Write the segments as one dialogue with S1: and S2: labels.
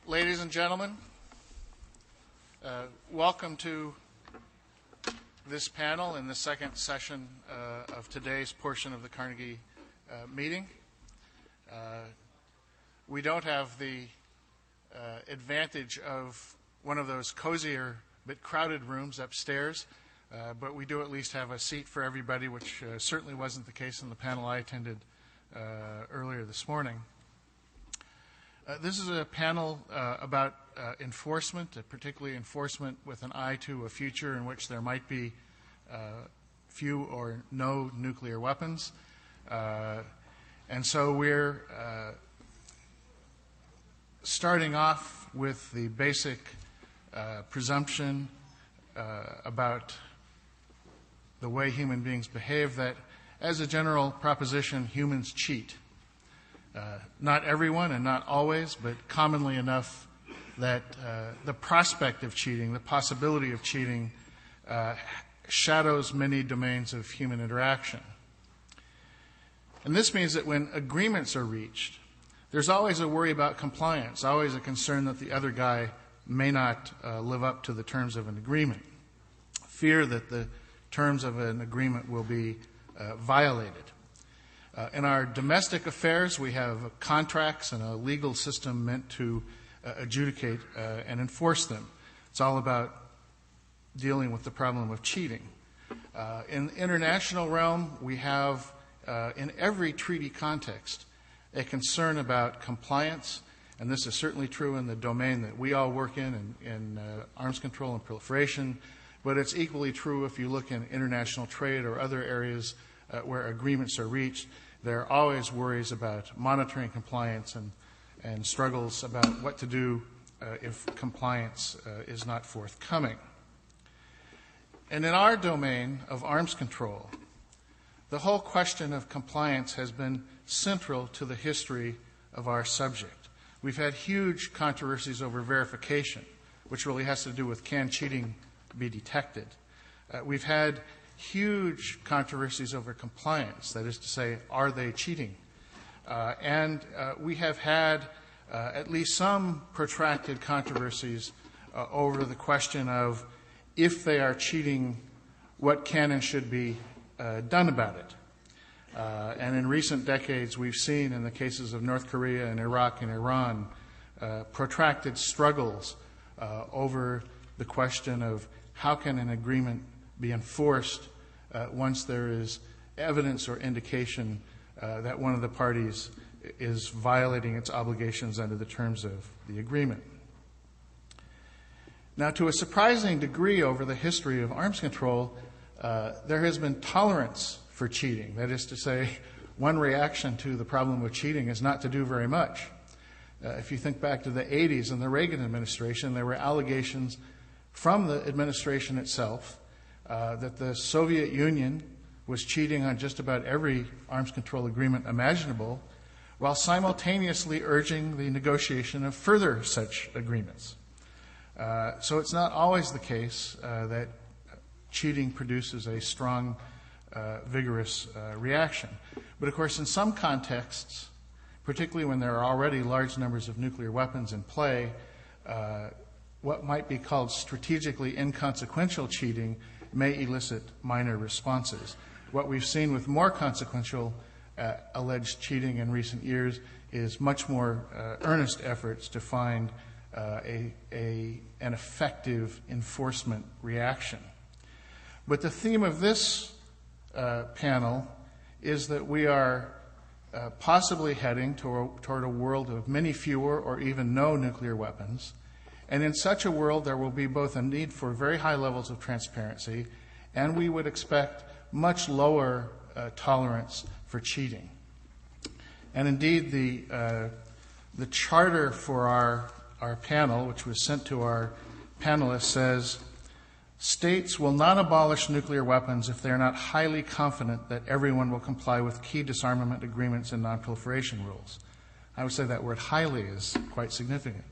S1: Ladies and gentlemen, welcome to this panel in the second session of today's portion of the Carnegie meeting. We don't have the advantage of one of those cozier but crowded rooms upstairs, but we do at least have a seat for everybody, which certainly wasn't the case in the panel I attended earlier this morning. This is a panel about enforcement, particularly enforcement with an eye to a future in which there might be few or no nuclear weapons. And so we're starting off with the basic presumption about the way human beings behave, that as a general proposition, humans cheat. Not everyone and not always, but commonly enough that the prospect of cheating, the possibility of cheating, shadows many domains of human interaction. And this means that when agreements are reached, there's always a worry about compliance, always a concern that the other guy may not live up to the terms of an agreement, fear that the terms of an agreement will be violated. In our domestic affairs, we have contracts and a legal system meant to adjudicate and enforce them. It's all about dealing with the problem of cheating. In the international realm, we have, in every treaty context, a concern about compliance, and this is certainly true in the domain that we all work in arms control and proliferation, but it's equally true if you look in international trade or other areas where agreements are reached. There are always worries about monitoring compliance and struggles about what to do if compliance is not forthcoming. And in our domain of arms control, the whole question of compliance has been central to the history of our subject. We've had huge controversies over verification, which really has to do with can cheating be detected. We've had huge controversies over compliance, that is to say, are they cheating? And we have had at least some protracted controversies over the question of if they are cheating, what can and should be done about it. And in recent decades, we've seen in the cases of North Korea and Iraq and Iran protracted struggles over the question of how can an agreement be enforced once there is evidence or indication that one of the parties is violating its obligations under the terms of the agreement. Now, to a surprising degree over the history of arms control, there has been tolerance for cheating. That is to say, one reaction to the problem of cheating is not to do very much. If you think back to the 80s and the Reagan administration, there were allegations from the administration itself that the Soviet Union was cheating on just about every arms control agreement imaginable, while simultaneously urging the negotiation of further such agreements. So it's not always the case that cheating produces a strong, vigorous reaction. But of course, in some contexts, particularly when there are already large numbers of nuclear weapons in play, what might be called strategically inconsequential cheating may elicit minor responses. What we've seen with more consequential alleged cheating in recent years is much more earnest efforts to find an effective enforcement reaction. But the theme of this panel is that we are possibly heading toward a world of many fewer or even no nuclear weapons. And in such a world, there will be both a need for very high levels of transparency, and we would expect much lower tolerance for cheating. And indeed, the charter for our panel, which was sent to our panelists, says, states will not abolish nuclear weapons if they are not highly confident that everyone will comply with key disarmament agreements and nonproliferation rules. I would say that word highly is quite significant.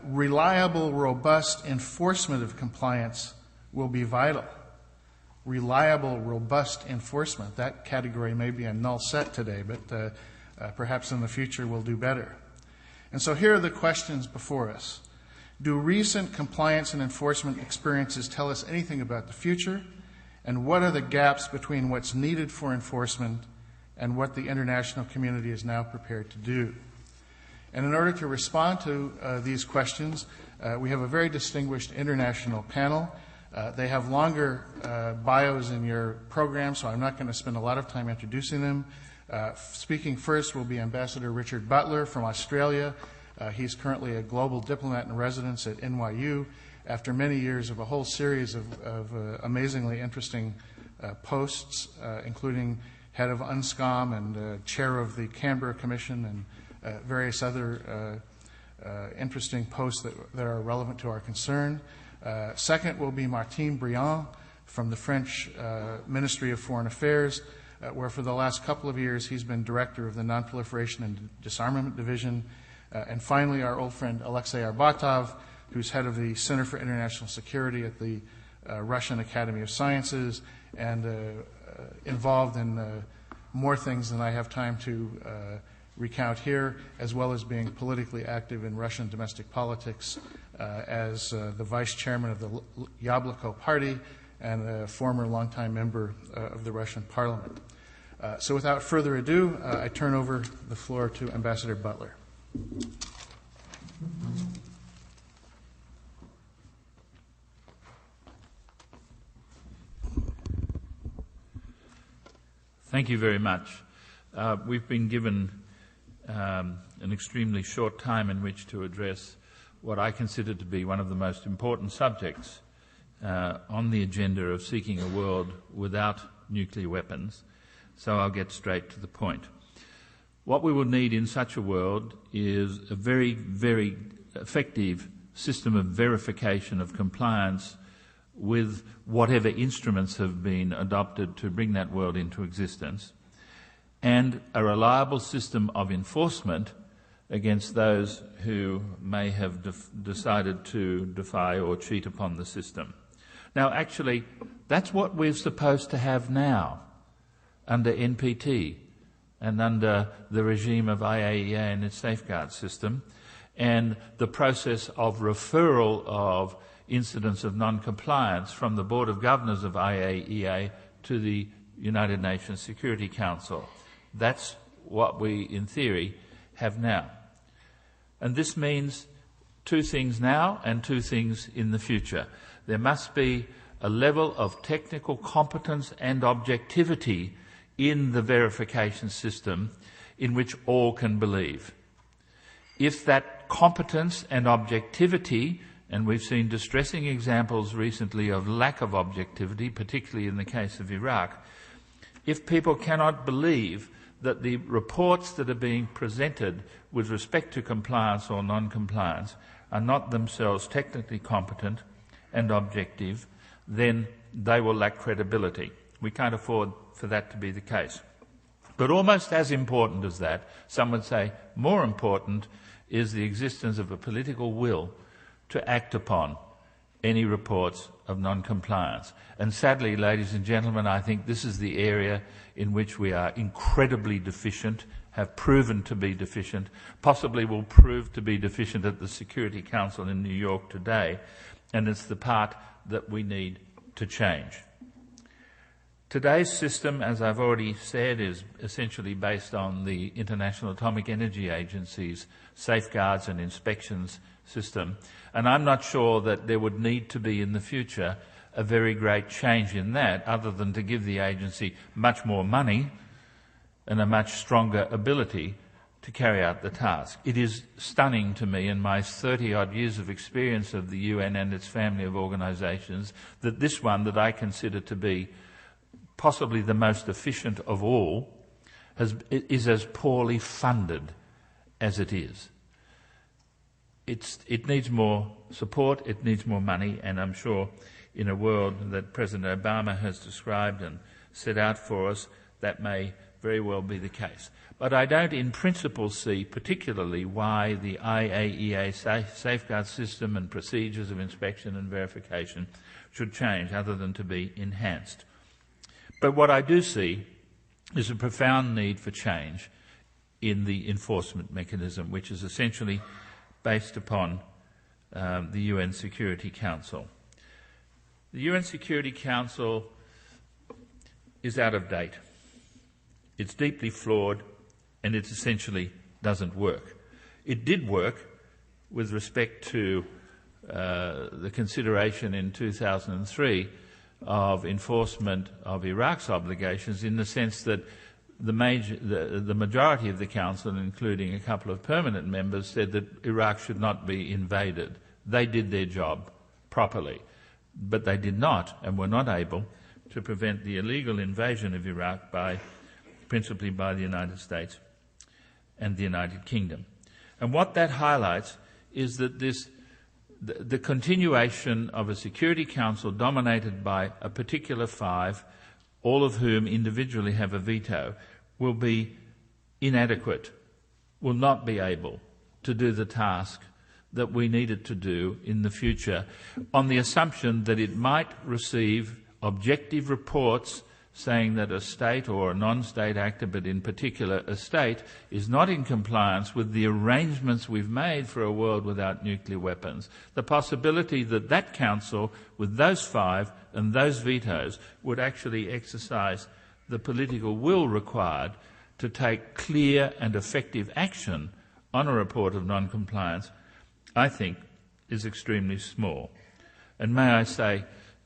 S1: Reliable, robust enforcement of compliance will be vital. Reliable, robust enforcement. That category may be a null set today, but perhaps in the future we'll do better. And so here are the questions before us. Do recent compliance and enforcement experiences tell us anything about the future? And what are the gaps between what's needed for enforcement and what the international community is now prepared to do? And in order to respond to these questions, we have a very distinguished international panel. They have longer bios in your program, so I'm not going to spend a lot of time introducing them. Speaking first will be Ambassador Richard Butler from Australia. He's currently a global diplomat in residence at NYU after many years of a whole series of amazingly interesting posts, including head of UNSCOM and chair of the Canberra Commission and various other interesting posts that are relevant to our concern. Second will be Martine Briand from the French Ministry of Foreign Affairs, where for the last couple of years he's been director of the Nonproliferation and Disarmament Division. And finally, our old friend Alexei Arbatov, who's head of the Center for International Security at the Russian Academy of Sciences and involved in more things than I have time to recount here, as well as being politically active in Russian domestic politics as the vice chairman of the Yabloko Party and a former longtime member of the Russian parliament. So without further ado, I turn over the floor to Ambassador Butler.
S2: Thank you very much. We've been given an extremely short time in which to address what I consider to be one of the most important subjects on the agenda of seeking a world without nuclear weapons, so I'll get straight to the point. What we will need in such a world is a very, very effective system of verification of compliance with whatever instruments have been adopted to bring that world into existence, and a reliable system of enforcement against those who may have decided to defy or cheat upon the system. Now, actually, that's what we're supposed to have now under NPT and under the regime of IAEA and its safeguard system, and the process of referral of incidents of non-compliance from the Board of Governors of IAEA to the United Nations Security Council. That's what we, in theory, have now. And this means two things now and two things in the future. There must be a level of technical competence and objectivity in the verification system in which all can believe. If that competence and objectivity, and we've seen distressing examples recently of lack of objectivity, particularly in the case of Iraq, if people cannot believe that the reports that are being presented with respect to compliance or non-compliance are not themselves technically competent and objective, then they will lack credibility. We can't afford for that to be the case. But almost as important as that, some would say more important, is the existence of a political will to act upon any reports of non-compliance. And sadly, ladies and gentlemen, I think this is the area in which we are incredibly deficient, have proven to be deficient, possibly will prove to be deficient at the Security Council in New York today, and it's the part that we need to change. Today's system, as I've already said, is essentially based on the International Atomic Energy Agency's safeguards and inspections system, and I'm not sure that there would need to be in the future a very great change in that, other than to give the agency much more money and a much stronger ability to carry out the task. It is stunning to me, in my 30-odd years of experience of the UN and its family of organisations, that this one, that I consider to be possibly the most efficient of all, is as poorly funded as it is. It needs more support, it needs more money, and I'm sure in a world that President Obama has described and set out for us, that may very well be the case. But I don't in principle see particularly why the IAEA safeguard system and procedures of inspection and verification should change, other than to be enhanced. But what I do see is a profound need for change in the enforcement mechanism, which is essentially based upon the UN Security Council. The UN Security Council is out of date. It's deeply flawed, and it essentially doesn't work. It did work with respect to the consideration in 2003 of enforcement of Iraq's obligations, in the sense that the majority of the Council, including a couple of permanent members, said that Iraq should not be invaded. They did their job properly, but they did not and were not able to prevent the illegal invasion of Iraq principally by the United States and the United Kingdom. And what that highlights is that the continuation of a Security Council dominated by a particular five, all of whom individually have a veto, will be inadequate, will not be able to do the task that we need it to do in the future, on the assumption that it might receive objective reports saying that a state or a non-state actor, but in particular a state, is not in compliance with the arrangements we've made for a world without nuclear weapons. The possibility that that council, with those five and those vetoes, would actually exercise the political will required to take clear and effective action on a report of non-compliance, I think, is extremely small. And may I say,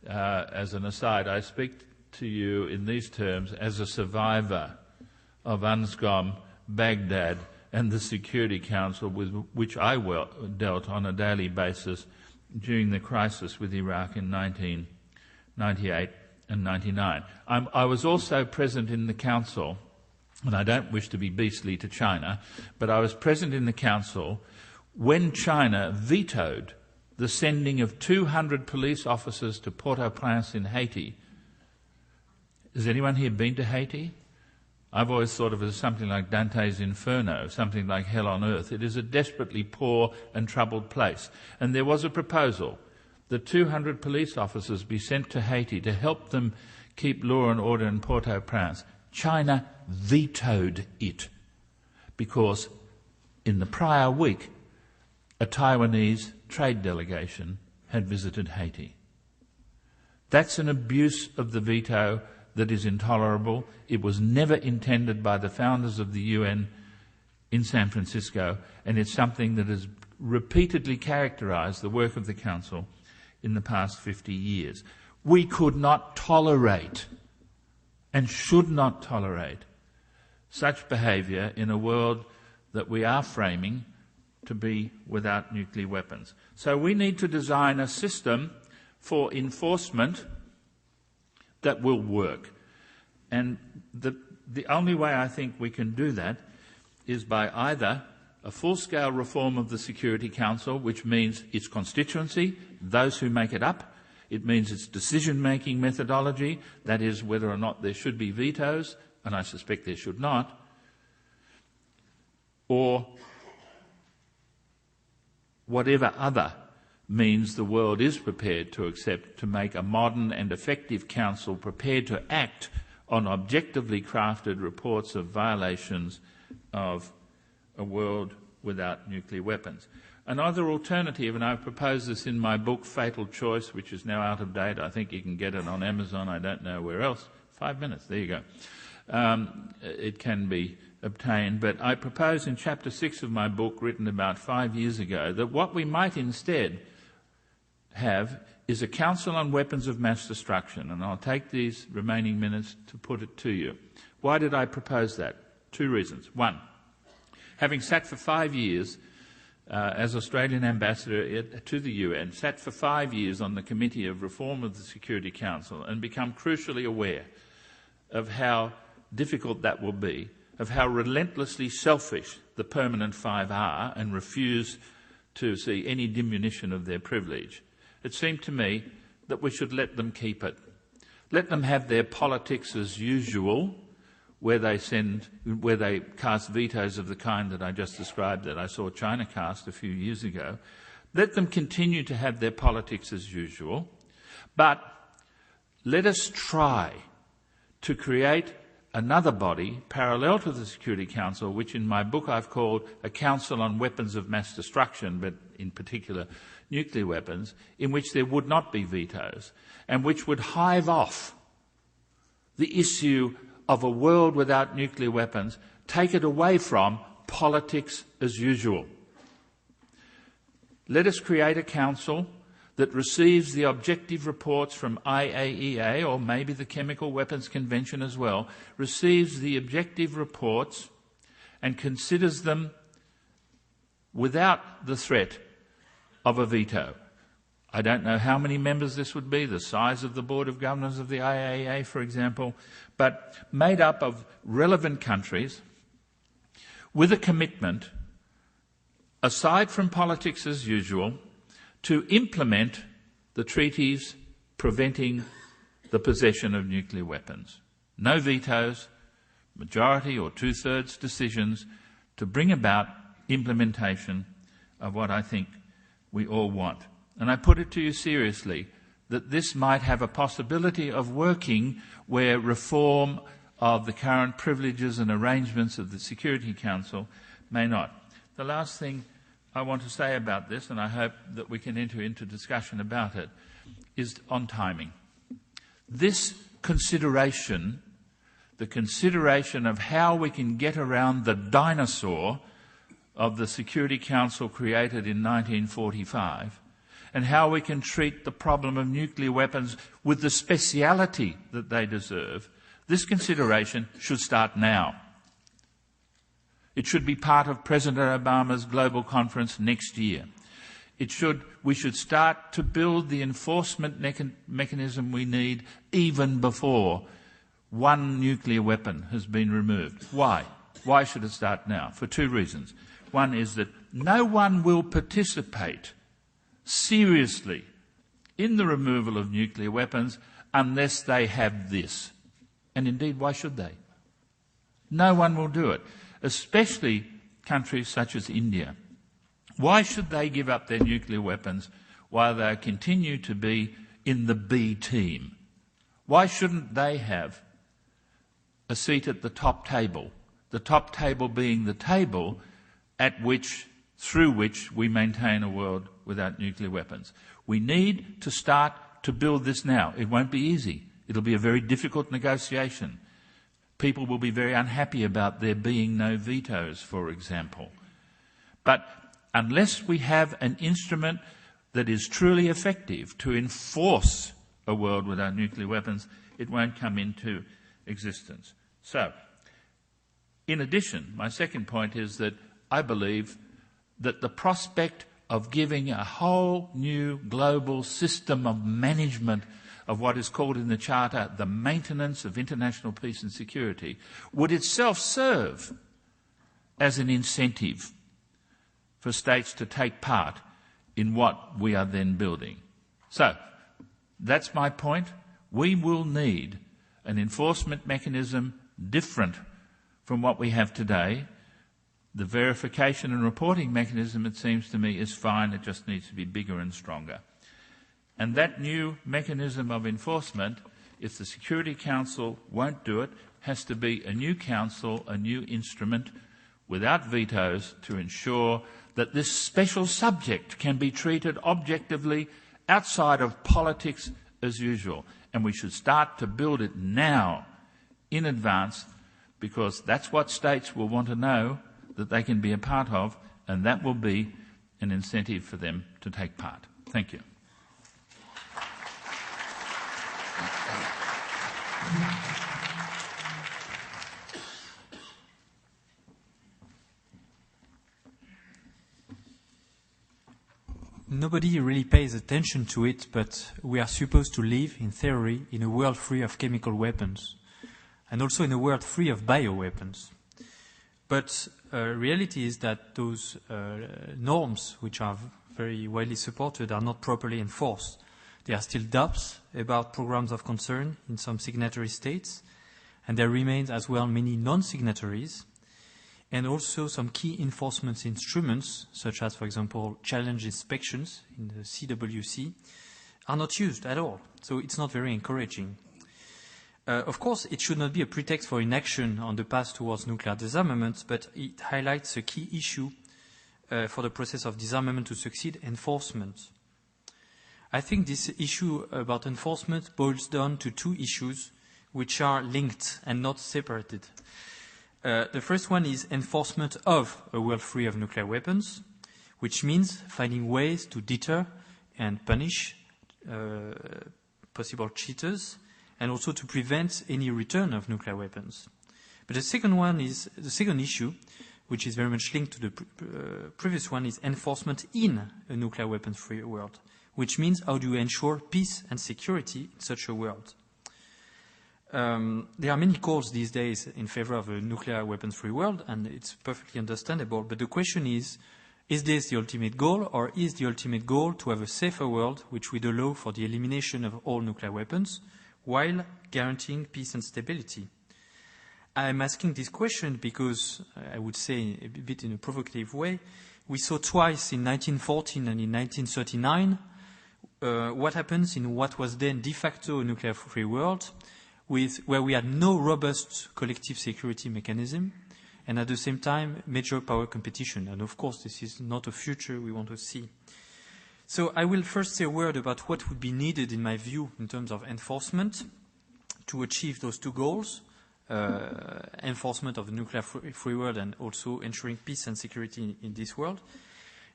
S2: as an aside, I speak to you in these terms as a survivor of UNSCOM, Baghdad, and the Security Council, with which I dealt on a daily basis during the crisis with Iraq in 1998 and 99. I was also present in the Council, and I don't wish to be beastly to China, but I was present in the Council when China vetoed the sending of 200 police officers to Port-au-Prince in Haiti. Has anyone here been to Haiti? I've always thought of it as something like Dante's Inferno, something like hell on earth. It is a desperately poor and troubled place. And there was a proposal that 200 police officers be sent to Haiti to help them keep law and order in Port-au-Prince. China vetoed it because in the prior week a Taiwanese trade delegation had visited Haiti. That's an abuse of the veto that is intolerable. It was never intended by the founders of the UN in San Francisco, and it's something that has repeatedly characterized the work of the Council in the past 50 years. We could not tolerate and should not tolerate such behaviour in a world that we are framing to be without nuclear weapons. So we need to design a system for enforcement that will work. And the only way I think we can do that is by either a full-scale reform of the Security Council, which means its constituency, those who make it up. It means its decision-making methodology, that is, whether or not there should be vetoes, and I suspect there should not, or whatever other means the world is prepared to accept to make a modern and effective council prepared to act on objectively crafted reports of violations of a world without nuclear weapons. Another alternative, and I've proposed this in my book, Fatal Choice, which is now out of date. I think you can get it on Amazon. I don't know where else. 5 minutes. There you go. It can be obtained. But I propose in Chapter 6 of my book, written about 5 years ago, that what we might instead have is a Council on Weapons of Mass Destruction. And I'll take these remaining minutes to put it to you. Why did I propose that? 2 reasons. One, having sat for 5 years as Australian ambassador to the UN, sat for 5 years on the Committee of Reform of the Security Council and become crucially aware of how difficult that will be, of how relentlessly selfish the permanent five are and refuse to see any diminution of their privilege, it seemed to me that we should let them keep it. Let them have their politics as usual, where they cast vetoes of the kind that I just described, that I saw China cast a few years ago. Let them continue to have their politics as usual, but let us try to create another body parallel to the Security Council, which in my book I've called a Council on Weapons of Mass Destruction, but in particular nuclear weapons, in which there would not be vetoes, and which would hive off the issue of a world without nuclear weapons, take it away from politics as usual. Let us create a council that receives the objective reports from IAEA, or maybe the Chemical Weapons Convention as well, receives the objective reports and considers them without the threat of a veto. I don't know how many members this would be, the size of the Board of Governors of the IAEA, for example, but made up of relevant countries with a commitment, aside from politics as usual, to implement the treaties preventing the possession of nuclear weapons. No vetoes, majority or two-thirds decisions to bring about implementation of what I think we all want. And I put it to you seriously that this might have a possibility of working where reform of the current privileges and arrangements of the Security Council may not. The last thing I want to say about this, and I hope that we can enter into discussion about it, is on timing. This consideration, the consideration of how we can get around the dinosaur of the Security Council created in 1945, and how we can treat the problem of nuclear weapons with the speciality that they deserve, this consideration should start now. It should be part of President Obama's global conference next year. We should start to build the enforcement mechanism we need even before one nuclear weapon has been removed. Why? Why should it start now? For two reasons. One is that no one will participate seriously in the removal of nuclear weapons unless they have this. And indeed, why should they? No one will do it, especially countries such as India. Why should they give up their nuclear weapons while they continue to be in the B team? Why shouldn't they have a seat at the top table being the table through which we maintain a world without nuclear weapons? We need to start to build this now. It won't be easy. It'll be a very difficult negotiation. People will be very unhappy about there being no vetoes, for example. But unless we have an instrument that is truly effective to enforce a world without nuclear weapons, it won't come into existence. So, in addition, my second point is that I believe that the prospect of giving a whole new global system of management of what is called in the Charter the maintenance of international peace and security would itself serve as an incentive for states to take part in what we are then building. So, that's my point. We will need an enforcement mechanism different from what we have today. The verification and reporting mechanism, it seems to me, is fine. It just needs to be bigger and stronger. And that new mechanism of enforcement, if the Security Council won't do it, has to be a new council, a new instrument, without vetoes, to ensure that this special subject can be treated objectively outside of politics as usual. And we should start to build it now, in advance, because that's what states will want to know that they can be a part of, and that will be an incentive for them to take part. Thank you.
S3: Nobody really pays attention to it, but we are supposed to live, in theory, in a world free of chemical weapons, and also in a world free of bioweapons. But reality is that those norms, which are very widely supported, are not properly enforced. There are still doubts about programs of concern in some signatory states, and there remain as well many non-signatories, and also some key enforcement instruments, such as, for example, challenge inspections in the CWC, are not used at all. So it's not very encouraging. Of course, it should not be a pretext for inaction on the path towards nuclear disarmament, but it highlights a key issue for the process of disarmament to succeed: enforcement. I think this issue about enforcement boils down to two issues which are linked and not separated. The first one is enforcement of a world free of nuclear weapons, which means finding ways to deter and punish possible cheaters, and also to prevent any return of nuclear weapons. But the second issue, which is very much linked to the previous one, is enforcement in a nuclear weapons-free world, which means how do you ensure peace and security in such a world. There are many calls these days in favor of a nuclear weapons-free world, and it's perfectly understandable. But the question is this the ultimate goal, or is the ultimate goal to have a safer world which would allow for the elimination of all nuclear weapons while guaranteeing peace and stability? I'm asking this question because, I would say a bit in a provocative way, we saw twice in 1914 and in 1939 what happens in what was then de facto a nuclear-free world, where we had no robust collective security mechanism, and at the same time major power competition. And of course this is not a future we want to see. So I will first say a word about what would be needed, in my view, in terms of enforcement to achieve those two goals, enforcement of the nuclear-free world and also ensuring peace and security in this world.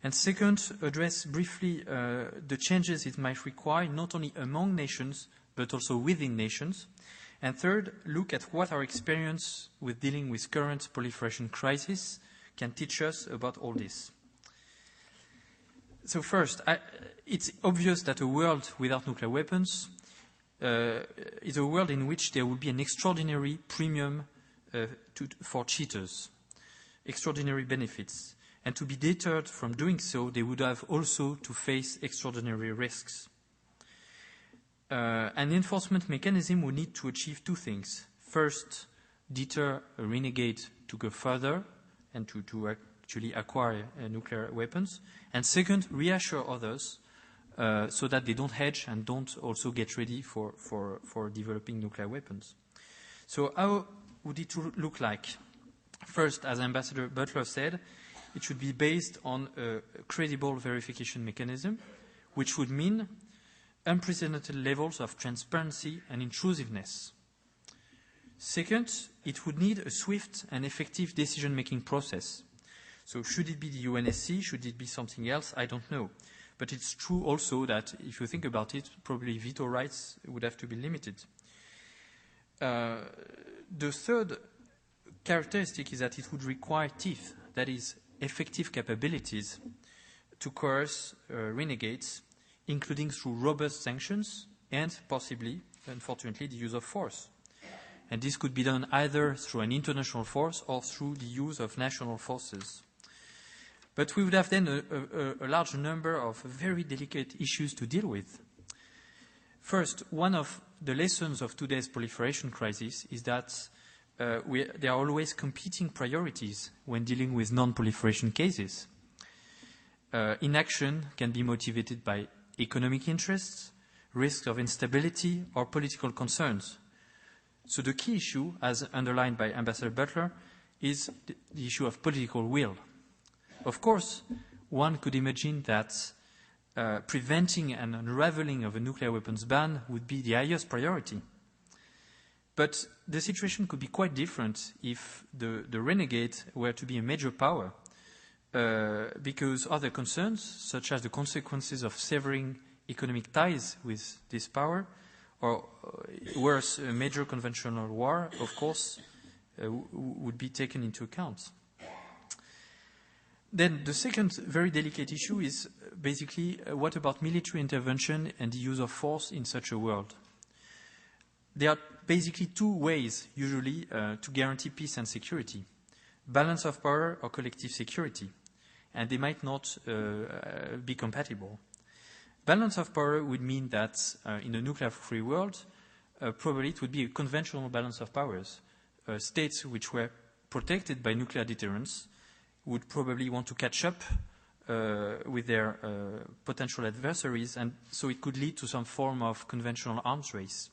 S3: And second, address briefly the changes it might require, not only among nations, but also within nations. And third, look at what our experience with dealing with current proliferation crisis can teach us about all this. So first, it's obvious that a world without nuclear weapons is a world in which there will be an extraordinary premium for cheaters, extraordinary benefits. And to be deterred from doing so, they would have also to face extraordinary risks. An enforcement mechanism would need to achieve two things. First, deter a renegade to go further and to actually acquire nuclear weapons. And second, reassure others so that they don't hedge and don't also get ready for developing nuclear weapons. So how would it look like? First, as Ambassador Butler said, it should be based on a credible verification mechanism, which would mean unprecedented levels of transparency and intrusiveness. Second, it would need a swift and effective decision-making process. So should it be the UNSC? Should it be something else? I don't know. But it's true also that if you think about it, probably veto rights would have to be limited. The third characteristic is that it would require teeth, that is, effective capabilities to coerce renegades, including through robust sanctions and possibly, unfortunately, the use of force. And this could be done either through an international force or through the use of national forces. But we would have then a large number of very delicate issues to deal with. First, one of the lessons of today's proliferation crisis is that there are always competing priorities when dealing with non-proliferation cases. Inaction can be motivated by economic interests, risks of instability, or political concerns. So the key issue, as underlined by Ambassador Butler, is the issue of political will. Of course, one could imagine that preventing an unraveling of a nuclear weapons ban would be the highest priority. But the situation could be quite different if the renegade were to be a major power, because other concerns, such as the consequences of severing economic ties with this power, or worse, a major conventional war, of course, would be taken into account. Then the second very delicate issue is basically what about military intervention and the use of force in such a world? There are basically two ways, usually, to guarantee peace and security: balance of power or collective security. And they might not be compatible. Balance of power would mean that in a nuclear-free world, probably it would be a conventional balance of powers. States which were protected by nuclear deterrence would probably want to catch up with their potential adversaries, and so it could lead to some form of conventional arms race.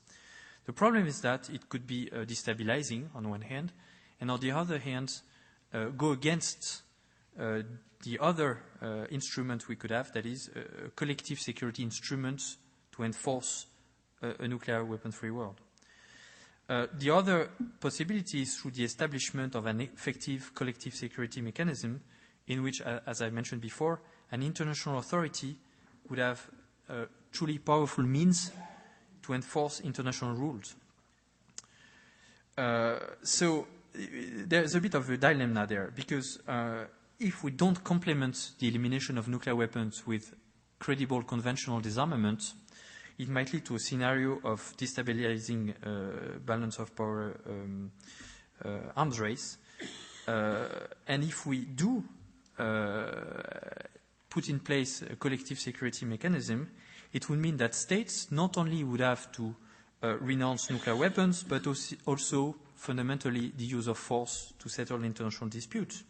S3: The problem is that it could be destabilizing on one hand, and on the other hand, go against the other instrument we could have, that is a collective security instrument to enforce a nuclear weapon-free world. The other possibility is through the establishment of an effective collective security mechanism in which, as I mentioned before, an international authority would have truly powerful means to enforce international rules. So there's a bit of a dilemma there, because if we don't complement the elimination of nuclear weapons with credible conventional disarmament, it might lead to a scenario of destabilizing balance of power arms race. And if we do put in place a collective security mechanism, it would mean that states not only would have to renounce nuclear weapons, but also fundamentally the use of force to settle international disputes.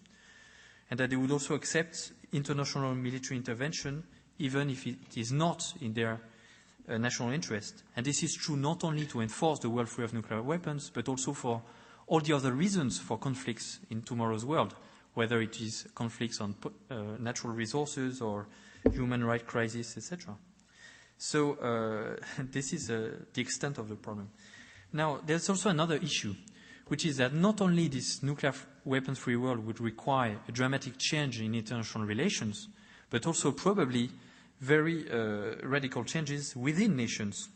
S3: And that they would also accept international military intervention, even if it is not in their national interest. And this is true not only to enforce the world free of nuclear weapons, but also for all the other reasons for conflicts in tomorrow's world, whether it is conflicts on natural resources or human rights crisis, etc. So this is the extent of the problem. Now, there's also another issue, which is that not only this nuclear weapons-free world would require a dramatic change in international relations, but also probably very radical changes within nations.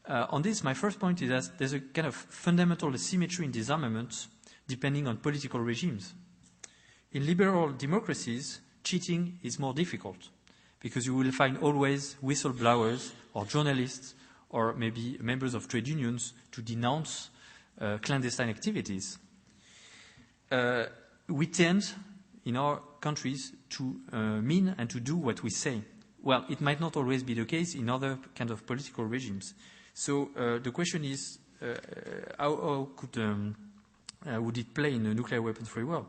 S3: On this, my first point is that there's a kind of fundamental asymmetry in disarmament depending on political regimes. In liberal democracies, cheating is more difficult because you will find always whistleblowers or journalists or maybe members of trade unions to denounce clandestine activities. We tend, in our countries, to mean and to do what we say. Well, it might not always be the case in other kind of political regimes. So the question is, how would it play in a nuclear weapons-free world?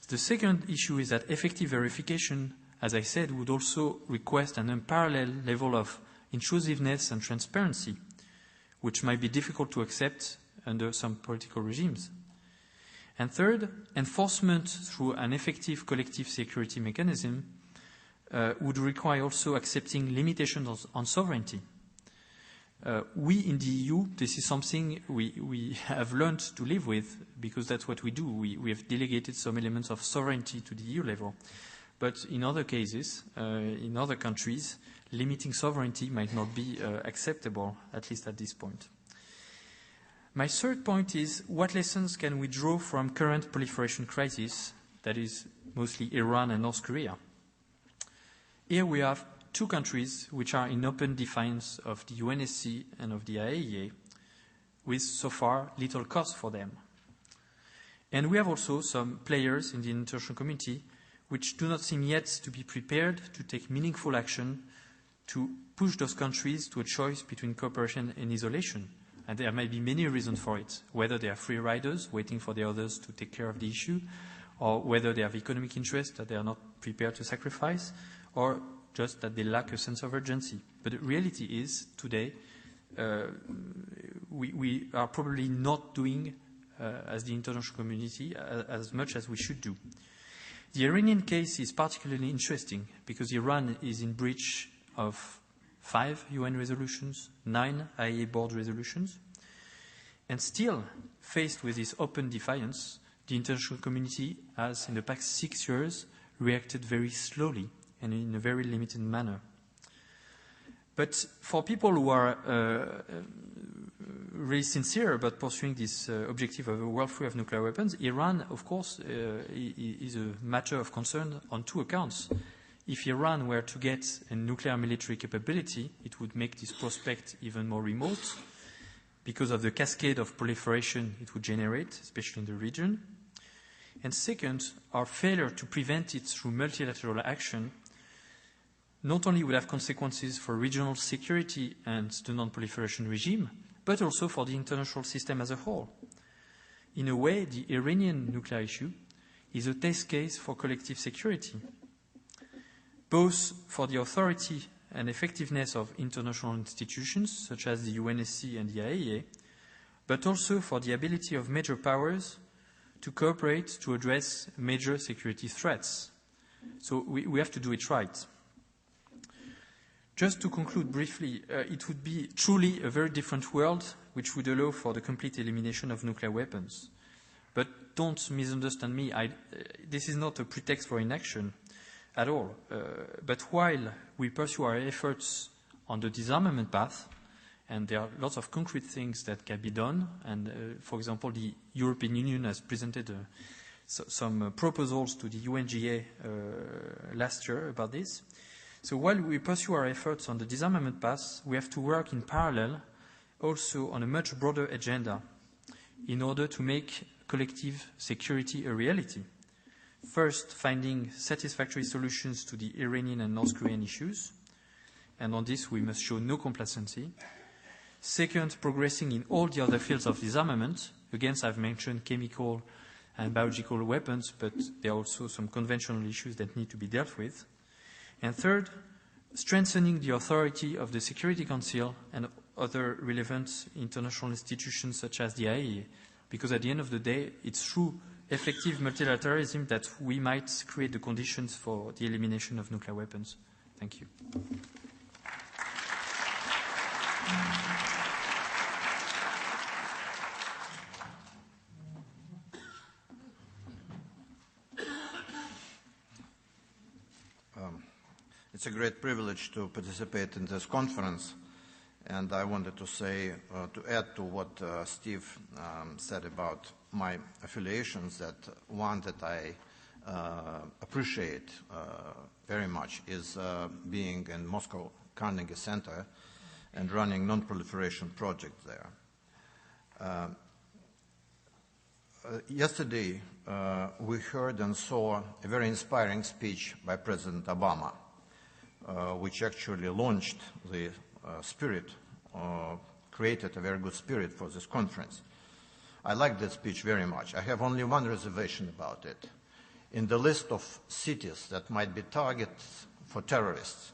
S3: The second issue is that effective verification, as I said, would also request an unparalleled level of intrusiveness and transparency, which might be difficult to accept under some political regimes. And third, enforcement through an effective collective security mechanism would require also accepting limitations on sovereignty. We in the EU, this is something we have learned to live with because that's what we do. We have delegated some elements of sovereignty to the EU level. But in other cases, in other countries, limiting sovereignty might not be acceptable, at least at this point. My third point is, what lessons can we draw from current proliferation crisis, that is mostly Iran and North Korea? Here we have two countries which are in open defiance of the UNSC and of the IAEA, with so far little cost for them. And we have also some players in the international community which do not seem yet to be prepared to take meaningful action to push those countries to a choice between cooperation and isolation. And there may be many reasons for it, whether they are free riders waiting for the others to take care of the issue, or whether they have economic interests that they are not prepared to sacrifice, or just that they lack a sense of urgency. But the reality is, today, we are probably not doing, as the international community, as much as we should do. The Iranian case is particularly interesting because Iran is in breach of 5 UN resolutions, 9 IAEA board resolutions, and still, faced with this open defiance, the international community has, in the past 6 years, reacted very slowly and in a very limited manner. But for people who are really sincere about pursuing this objective of a world free of nuclear weapons, Iran, of course, is a matter of concern on two accounts. If Iran were to get a nuclear military capability, it would make this prospect even more remote because of the cascade of proliferation it would generate, especially in the region. And second, our failure to prevent it through multilateral action not only would have consequences for regional security and the non-proliferation regime, but also for the international system as a whole. In a way, the Iranian nuclear issue is a test case for collective security, both for the authority and effectiveness of international institutions such as the UNSC and the IAEA, but also for the ability of major powers to cooperate to address major security threats. So we have to do it right. Just to conclude briefly, it would be truly a very different world which would allow for the complete elimination of nuclear weapons. But don't misunderstand me. This is not a pretext for inaction at all. But while we pursue our efforts on the disarmament path, and there are lots of concrete things that can be done, and for example, the European Union has presented some proposals to the UNGA last year about this. So while we pursue our efforts on the disarmament path, we have to work in parallel also on a much broader agenda in order to make collective security a reality. First, finding satisfactory solutions to the Iranian and North Korean issues, and on this we must show no complacency. Second, progressing in all the other fields of disarmament. Again, I've mentioned chemical and biological weapons, but there are also some conventional issues that need to be dealt with. And third, strengthening the authority of the Security Council and other relevant international institutions such as the IAEA, because at the end of the day, it's through effective multilateralism that we might create the conditions for the elimination of nuclear weapons. Thank you.
S4: It's a great privilege to participate in this conference, and I wanted to say, to add to what Steve said about my affiliations, that one that I appreciate very much is being in Moscow Carnegie Center and running nonproliferation project there. Yesterday, we heard and saw a very inspiring speech by President Obama, which actually launched the spirit, created a very good spirit for this conference. I like that speech very much. I have only one reservation about it. In the list of cities that might be targets for terrorists,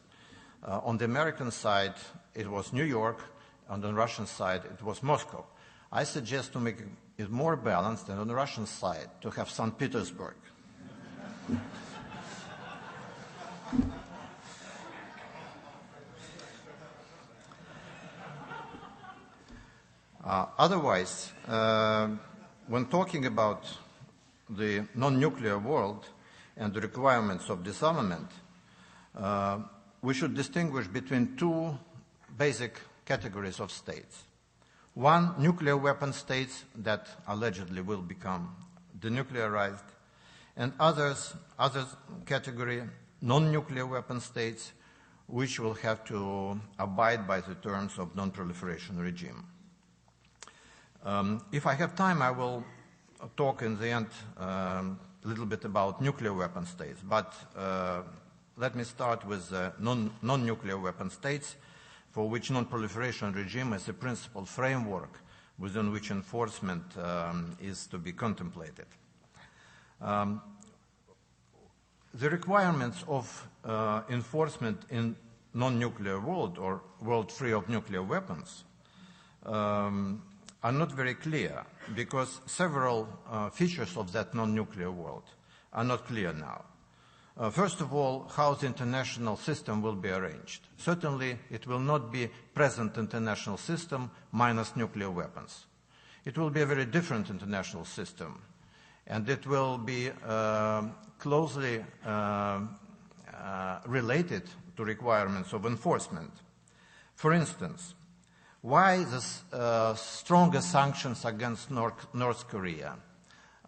S4: on the American side, it was New York. On the Russian side, it was Moscow. I suggest to make it more balanced, and on the Russian side, to have St. Petersburg. Otherwise, when talking about the non-nuclear world and the requirements of disarmament, we should distinguish between two basic categories of states. One, nuclear weapon states that allegedly will become denuclearized, and other category, non-nuclear weapon states, which will have to abide by the terms of non-proliferation regime. If I have time, I will talk in the end a little bit about nuclear weapon states, but let me start with non-nuclear weapon states, for which non-proliferation regime is a principal framework within which enforcement is to be contemplated. The requirements of enforcement in non-nuclear world or world free of nuclear weapons are not very clear, because several features of that non-nuclear world are not clear now. First of all, how the international system will be arranged. Certainly, it will not be present international system minus nuclear weapons. It will be a very different international system, and it will be closely related to requirements of enforcement. For instance, why the stronger sanctions against North Korea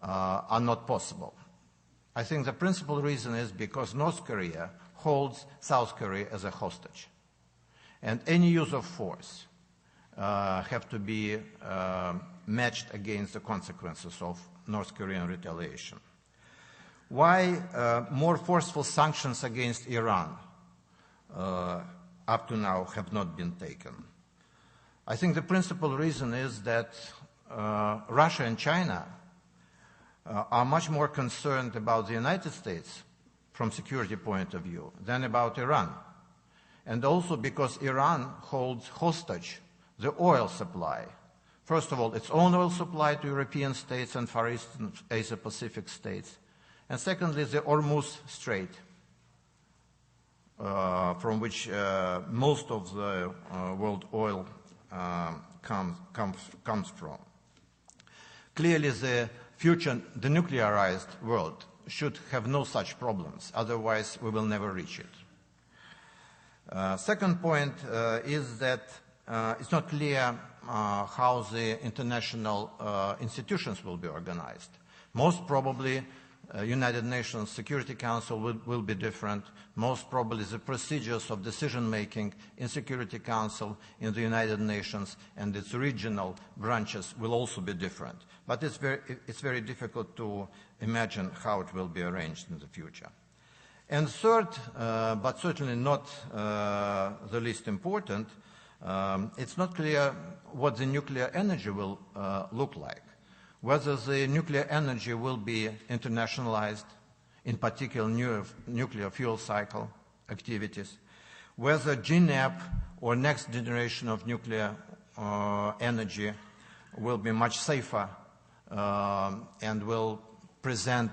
S4: are not possible? I think the principal reason is because North Korea holds South Korea as a hostage. And any use of force have to be matched against the consequences of North Korean retaliation. Why more forceful sanctions against Iran up to now have not been taken? I think the principal reason is that Russia and China are much more concerned about the United States from security point of view than about Iran. and also because Iran holds hostage the oil supply. First of all, its own oil supply to European states and Far Eastern Asia-Pacific states. And secondly, the Hormuz Strait, from which most of the world oil comes from. Clearly, the future denuclearized world should have no such problems, otherwise we will never reach it. Second point is that it's not clear how the international institutions will be organized. Most probably, United Nations Security Council will be different. Most probably the procedures of decision-making in Security Council, in the United Nations, and its regional branches will also be different. But it's very difficult to imagine how it will be arranged in the future. And third, but certainly not the least important, it's not clear what the nuclear energy will look like. Whether the nuclear energy will be internationalized, in particular nuclear fuel cycle activities, whether GNAP or next generation of nuclear energy will be much safer and will present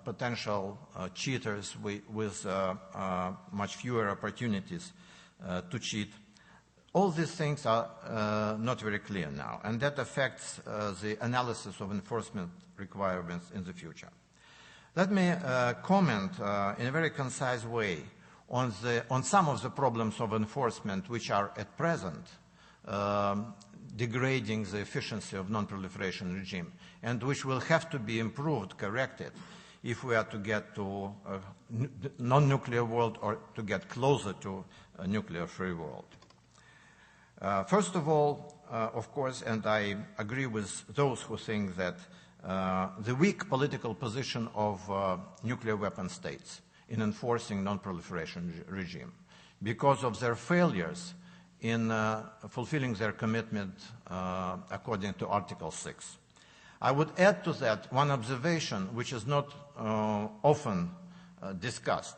S4: potential cheaters with much fewer opportunities to cheat. All these things are not very clear now, and that affects the analysis of enforcement requirements in the future. Let me comment in a very concise way on some of the problems of enforcement which are at present degrading the efficiency of non-proliferation regime, and which will have to be improved, corrected, if we are to get to a non-nuclear world or to get closer to a nuclear-free world. First of all, of course, and I agree with those who think that the weak political position of nuclear weapon states in enforcing non-proliferation regime, because of their failures in fulfilling their commitment according to Article 6. I would add to that one observation which is not often discussed.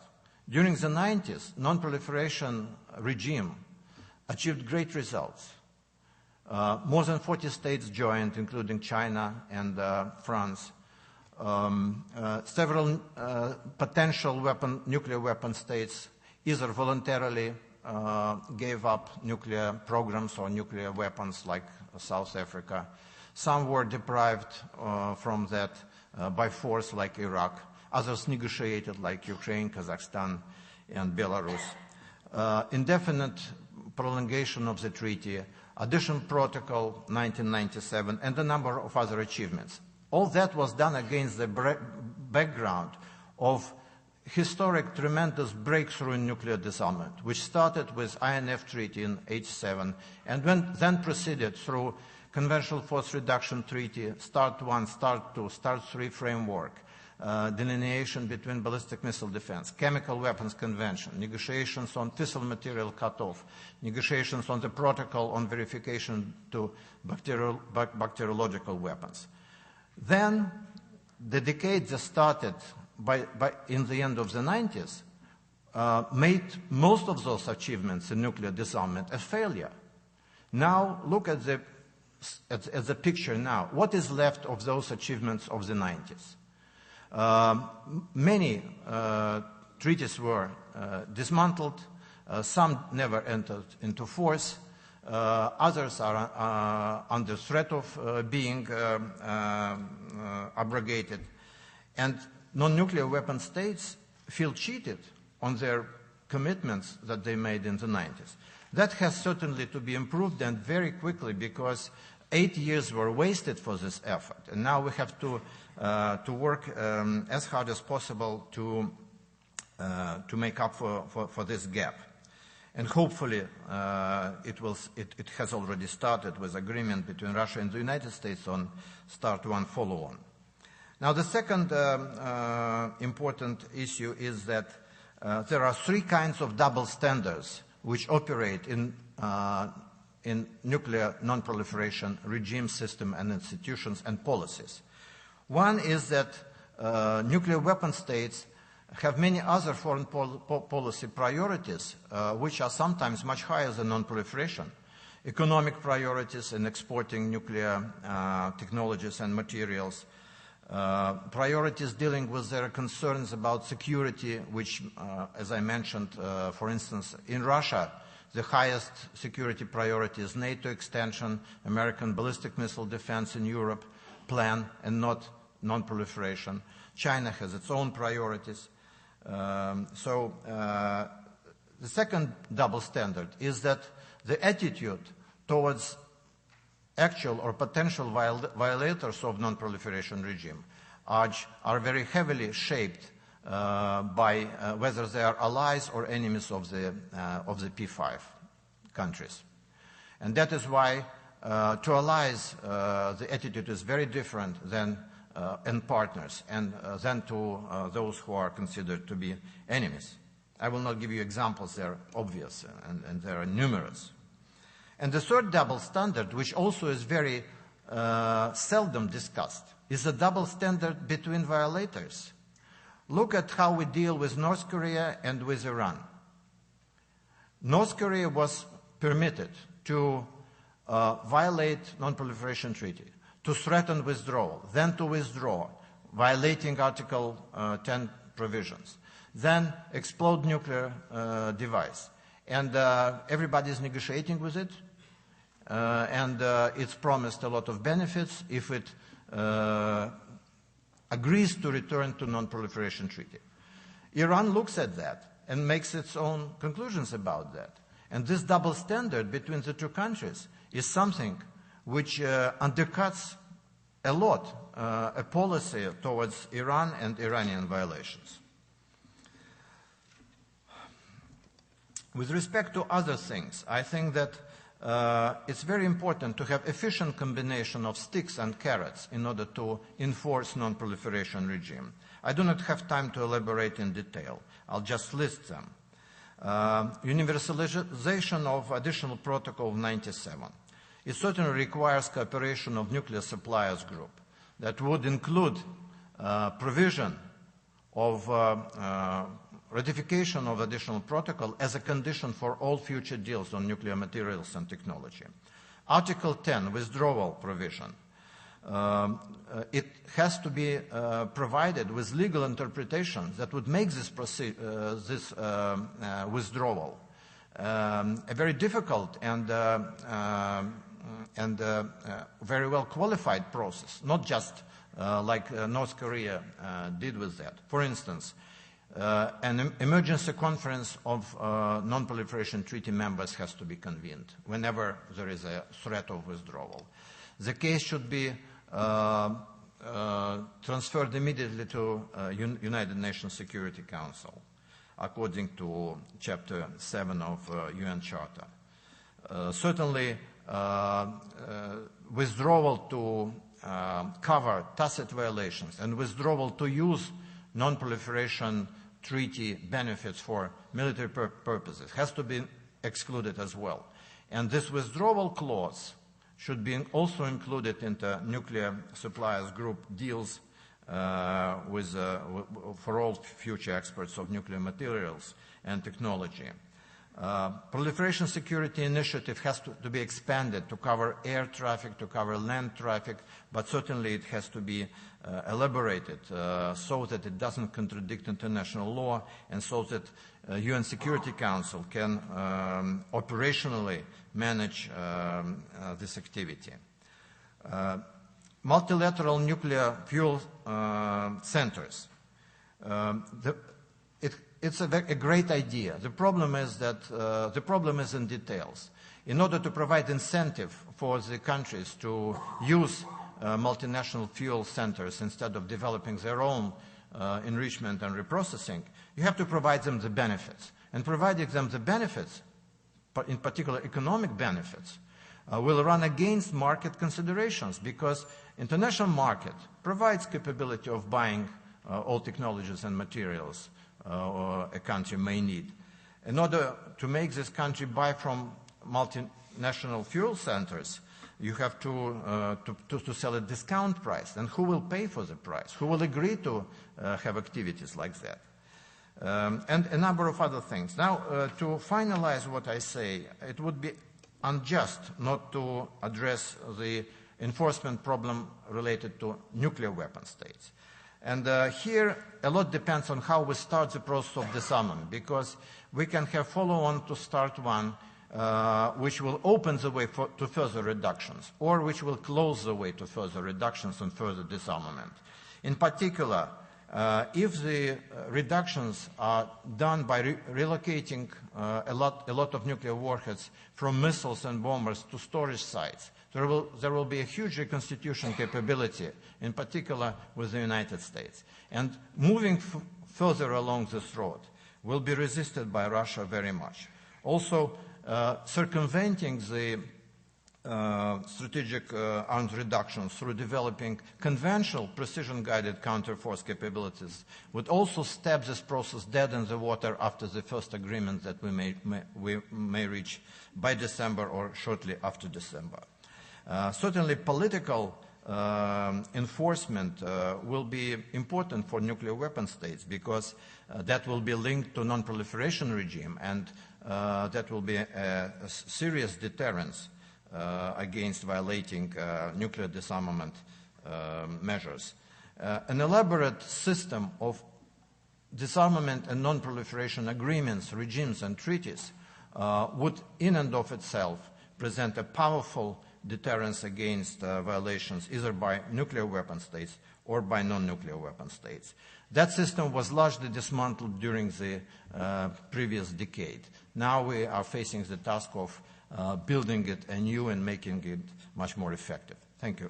S4: During the 90s, non-proliferation regime achieved great results. More than 40 states joined, including China and France. Several potential nuclear weapon states either voluntarily gave up nuclear programs or nuclear weapons, like South Africa. Some were deprived from that by force, like Iraq. Others negotiated, like Ukraine, Kazakhstan, and Belarus. Indefinite prolongation of the treaty, addition protocol 1997, and a number of other achievements. All that was done against the background of historic tremendous breakthrough in nuclear disarmament, which started with INF Treaty in 1987 and then proceeded through Conventional Force Reduction Treaty, START 1, START 2, START 3 framework, delineation between ballistic missile defense, chemical weapons convention, negotiations on fissile material cutoff, negotiations on the protocol on verification to bacteriological weapons. Then the decade that started in the end of the 90s made most of those achievements in nuclear disarmament a failure. Now look at the picture now. What is left of those achievements of the 90s? Many treaties were dismantled, some never entered into force, others are under threat of being abrogated, and non-nuclear weapon states feel cheated on their commitments that they made in the 90s. That has certainly to be improved, and very quickly, because 8 years were wasted for this effort, and now we have to work as hard as possible to make up for this gap. And hopefully it has already started with agreement between Russia and the United States on START 1 follow-on. Now the second important issue is that there are three kinds of double standards which operate in nuclear non-proliferation regime system and institutions and policies. One is that nuclear weapon states have many other foreign policy priorities, which are sometimes much higher than non-proliferation. Economic priorities in exporting nuclear technologies and materials, priorities dealing with their concerns about security, which, as I mentioned, for instance, in Russia, the highest security priority is NATO extension, American ballistic missile defense in Europe plan, and not non-proliferation. China has its own priorities. So the second double standard is that the attitude towards actual or potential violators of non-proliferation regime are very heavily shaped by whether they are allies or enemies of the P5 countries. And that is why to allies the attitude is very different than and partners, and than to those who are considered to be enemies. I will not give you examples, they're obvious and there are numerous. And the third double standard, which also is very seldom discussed, is a double standard between violators. Look at how we deal with North Korea and with Iran. North Korea was permitted to violate non-proliferation treaty, to threaten withdrawal, then to withdraw, violating Article 10 provisions, then explode nuclear device. And everybody is negotiating with it, and it's promised a lot of benefits if it agrees to return to non-proliferation treaty. Iran looks at that and makes its own conclusions about that. And this double standard between the two countries is something which undercuts a lot a policy towards Iran and Iranian violations. With respect to other things, I think that it's very important to have efficient combination of sticks and carrots in order to enforce non-proliferation regime. I do not have time to elaborate in detail. I'll just list them. Universalization of additional protocol 97. It certainly requires cooperation of nuclear suppliers group that would include provision of ratification of additional protocol as a condition for all future deals on nuclear materials and technology. Article 10, withdrawal provision. It has to be provided with legal interpretation that would make this withdrawal a very difficult and very well qualified process, not just like North Korea did with that. For instance, an emergency conference of non-proliferation treaty members has to be convened whenever there is a threat of withdrawal. The case should be transferred immediately to United Nations Security Council, according to Chapter 7 of UN Charter. Certainly, withdrawal to cover tacit violations and withdrawal to use non-proliferation treaty benefits for military purposes has to be excluded as well. And this withdrawal clause should be also included into nuclear suppliers group deals for all future exports of nuclear materials and technology. Proliferation Security Initiative has to be expanded to cover air traffic, to cover land traffic, but certainly it has to be elaborated so that it doesn't contradict international law and so that UN Security Council can operationally manage this activity. Multilateral nuclear fuel centers. It's a great idea. The problem is that the problem is in details. In order to provide incentive for the countries to use multinational fuel centers instead of developing their own enrichment and reprocessing, you have to provide them the benefits. And providing them the benefits, in particular economic benefits, will run against market considerations because international market provides capability of buying all technologies and materials a country may need. In order to make this country buy from multinational fuel centers, you have to sell at discount price. And who will pay for the price? Who will agree to have activities like that? and a number of other things. Now, to finalize what I say, it would be unjust not to address the enforcement problem related to nuclear weapon states. And here, a lot depends on how we start the process of disarmament, because we can have follow-on to start one which will open the way to further reductions, or which will close the way to further reductions and further disarmament. In particular, if the reductions are done by relocating a lot of nuclear warheads from missiles and bombers to storage sites, there will be a huge reconstitution capability, in particular with the United States. And moving further along this road will be resisted by Russia very much. Also, circumventing the strategic arms reductions through developing conventional precision-guided counterforce capabilities would also stab this process dead in the water after the first agreement that we may reach by December or shortly after December. Certainly political enforcement will be important for nuclear weapon states, because that will be linked to non-proliferation regime, and that will be a serious deterrence against violating nuclear disarmament measures. An elaborate system of disarmament and non-proliferation agreements, regimes, and treaties would in and of itself present a powerful deterrence against violations either by nuclear weapon states or by non-nuclear weapon states. That system was largely dismantled during the previous decade. Now we are facing the task of building it anew and making it much more effective. Thank you.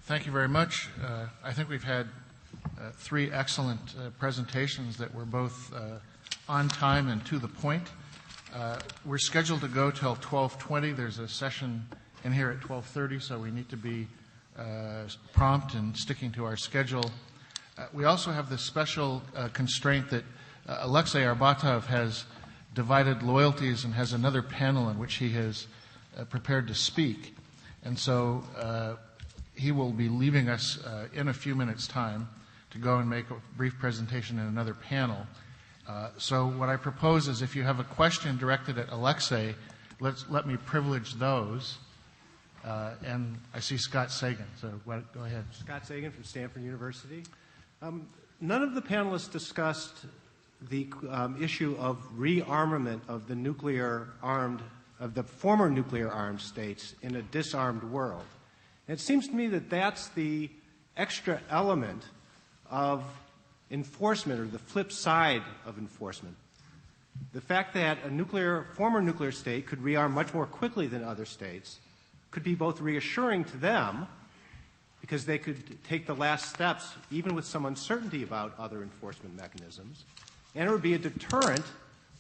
S1: Thank you very much. I think we've had three excellent presentations that were both on time and to the point. We're scheduled to go till 12:20. There's a session in here at 12:30, so we need to be prompt and sticking to our schedule. We also have the special constraint that Alexei Arbatov has divided loyalties and has another panel in which he has prepared to speak. And so he will be leaving us in a few minutes' time to go and make a brief presentation in another panel. So what I propose is, if you have a question directed at Alexei, let me privilege those. And I see Scott Sagan, so go ahead.
S5: Scott Sagan from Stanford University. None of the panelists discussed the issue of rearmament of the former nuclear armed states in a disarmed world. And it seems to me that that's the extra element of enforcement, or the flip side of enforcement. The fact that a former nuclear state could rearm much more quickly than other states could be both reassuring to them, because they could take the last steps even with some uncertainty about other enforcement mechanisms, and it would be a deterrent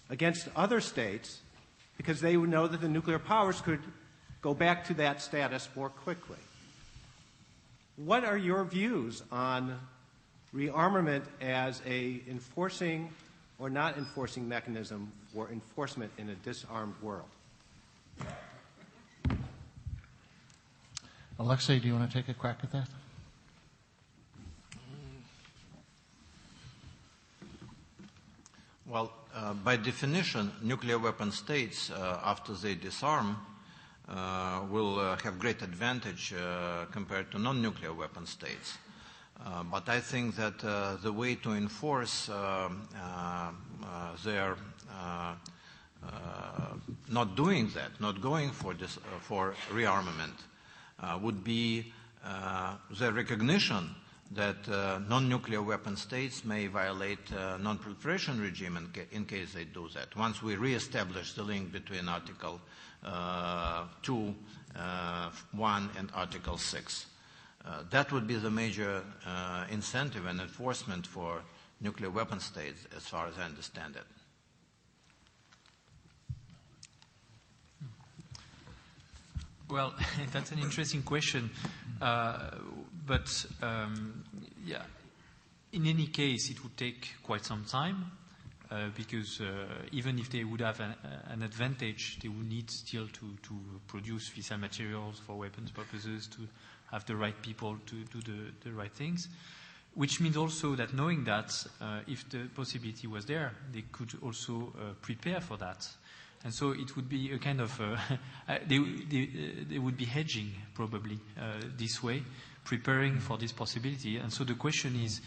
S5: against other states, because they would know that the nuclear powers could go back to that status more quickly. What are your views on rearmament as a enforcing or not enforcing mechanism for enforcement in a disarmed world?
S1: Alexei, do you want to take a crack at that?
S4: Well, by definition, nuclear weapon states, after they disarm, will have great advantage compared to non-nuclear weapon states. But I think that the way to enforce their not doing that, not going for rearmament, would be the recognition that non-nuclear weapon states may violate non-proliferation regime in case they do that. Once we reestablish the link between Article 2.1 and Article 6. That would be the major incentive and enforcement for nuclear weapon states, as far as I understand it.
S3: Well, that's an interesting question. Yeah, in any case, it would take quite some time. because even if they would have an advantage, they would need still to produce fissile materials for weapons purposes, to have the right people to do the right things. Which means also that knowing that, if the possibility was there, they could also prepare for that. And so it would be a kind of, they would be hedging probably this way, preparing for this possibility. And so the question is,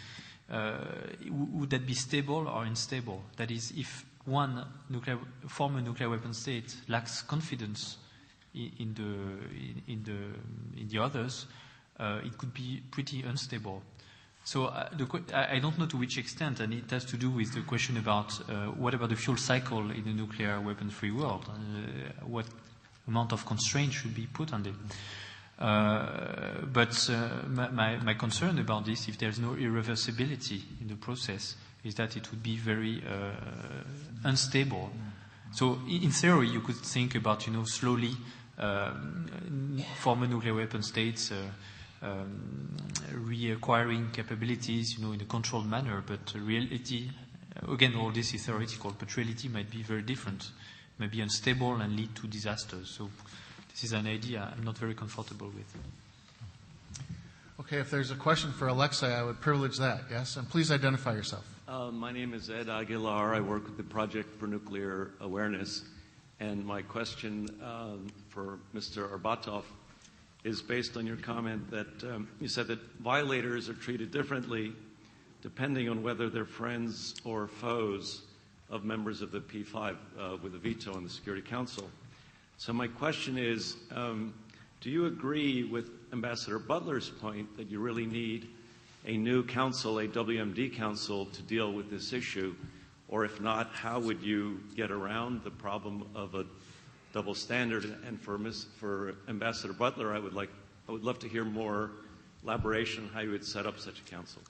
S3: would that be stable or unstable? That is, if one former nuclear weapon state lacks confidence in the others, it could be pretty unstable. So I don't know to which extent, and it has to do with the question about what about the fuel cycle in a nuclear weapon-free world? What amount of constraint should be put on it? But my concern about this, if there's no irreversibility in the process, is that it would be very unstable. So in theory, you could think about, slowly former nuclear weapon states reacquiring capabilities, in a controlled manner. But reality, again, all this is theoretical, but reality might be very different, might be unstable and lead to disasters. So this is an idea I'm not very comfortable with.
S1: Okay, if there's a question for Alexei, I would privilege that, yes? And please identify yourself.
S6: My name is Ed Aguilar. I work with the Project for Nuclear Awareness. And my question for Mr. Arbatov is based on your comment that you said that violators are treated differently depending on whether they're friends or foes of members of the P5 with a veto in the Security Council. So my question is, do you agree with Ambassador Butler's point that you really need a new council, a WMD council, to deal with this issue? Or if not, how would you get around the problem of a double standard? And for Ambassador Butler, I would love to hear more elaboration on how you would set up such a council.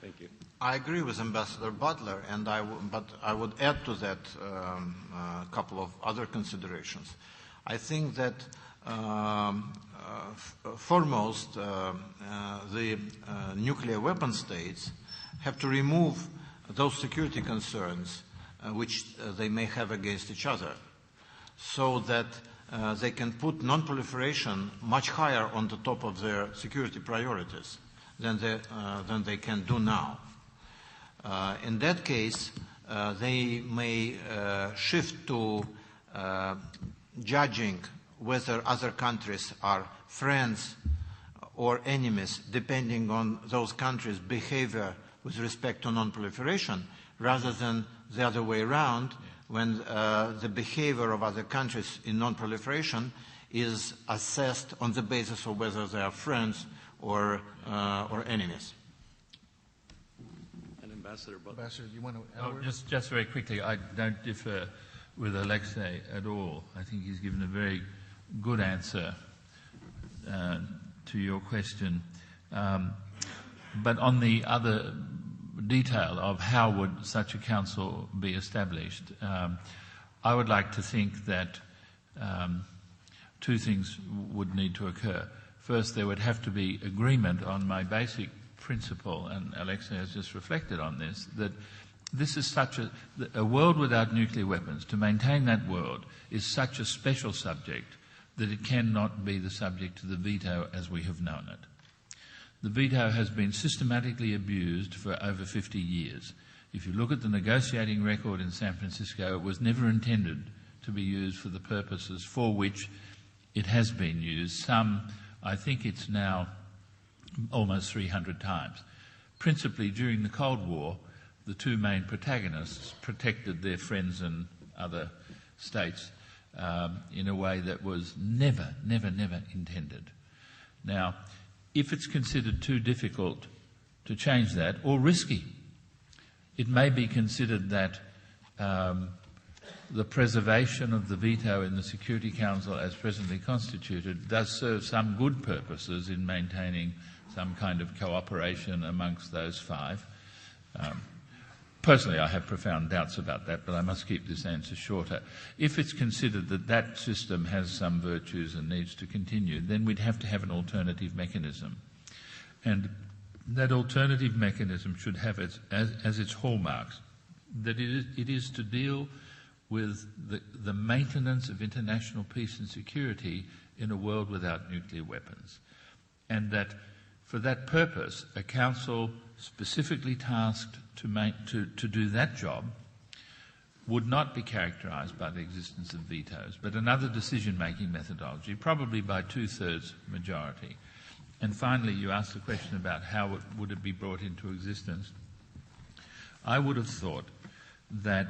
S6: Thank you.
S4: I agree with Ambassador Butler, and but I would add to that a couple of other considerations. I think that foremost, the nuclear weapon states have to remove those security concerns which they may have against each other, so that they can put non-proliferation much higher on the top of their security priorities than they can do now. In that case, they may shift to judging whether other countries are friends or enemies, depending on those countries' behavior with respect to non-proliferation, rather than the other way around, when the behavior of other countries in non-proliferation is assessed on the basis of whether they are friends or enemies.
S6: And Ambassador Butler.
S1: Ambassador, do you want to add a word?
S2: Just very quickly, I don't differ with Alexei at all. I think he's given a very good answer to your question. But on the other detail of how would such a council be established, I would like to think that two things would need to occur. First, there would have to be agreement on my basic principle, and Alexei has just reflected on this, that this is such a world without nuclear weapons. To maintain that world is such a special subject that it cannot be the subject to the veto as we have known it. The veto has been systematically abused for over 50 years. If you look at the negotiating record in San Francisco, it was never intended to be used for the purposes for which it has been used. I think it's now almost 300 times. Principally during the Cold War, the two main protagonists protected their friends and other states in a way that was never intended. Now, if it's considered too difficult to change that, or risky, it may be considered that the preservation of the veto in the Security Council as presently constituted does serve some good purposes in maintaining some kind of cooperation amongst those five. Personally, I have profound doubts about that, but I must keep this answer shorter. If it's considered that that system has some virtues and needs to continue, then we'd have to have an alternative mechanism. And that alternative mechanism should have as its hallmarks that it is to deal with the maintenance of international peace and security in a world without nuclear weapons. And that for that purpose, a council specifically tasked to do that job would not be characterised by the existence of vetoes, but another decision-making methodology, probably by 2/3 majority. And finally, you asked the question about how would it be brought into existence. I would have thought that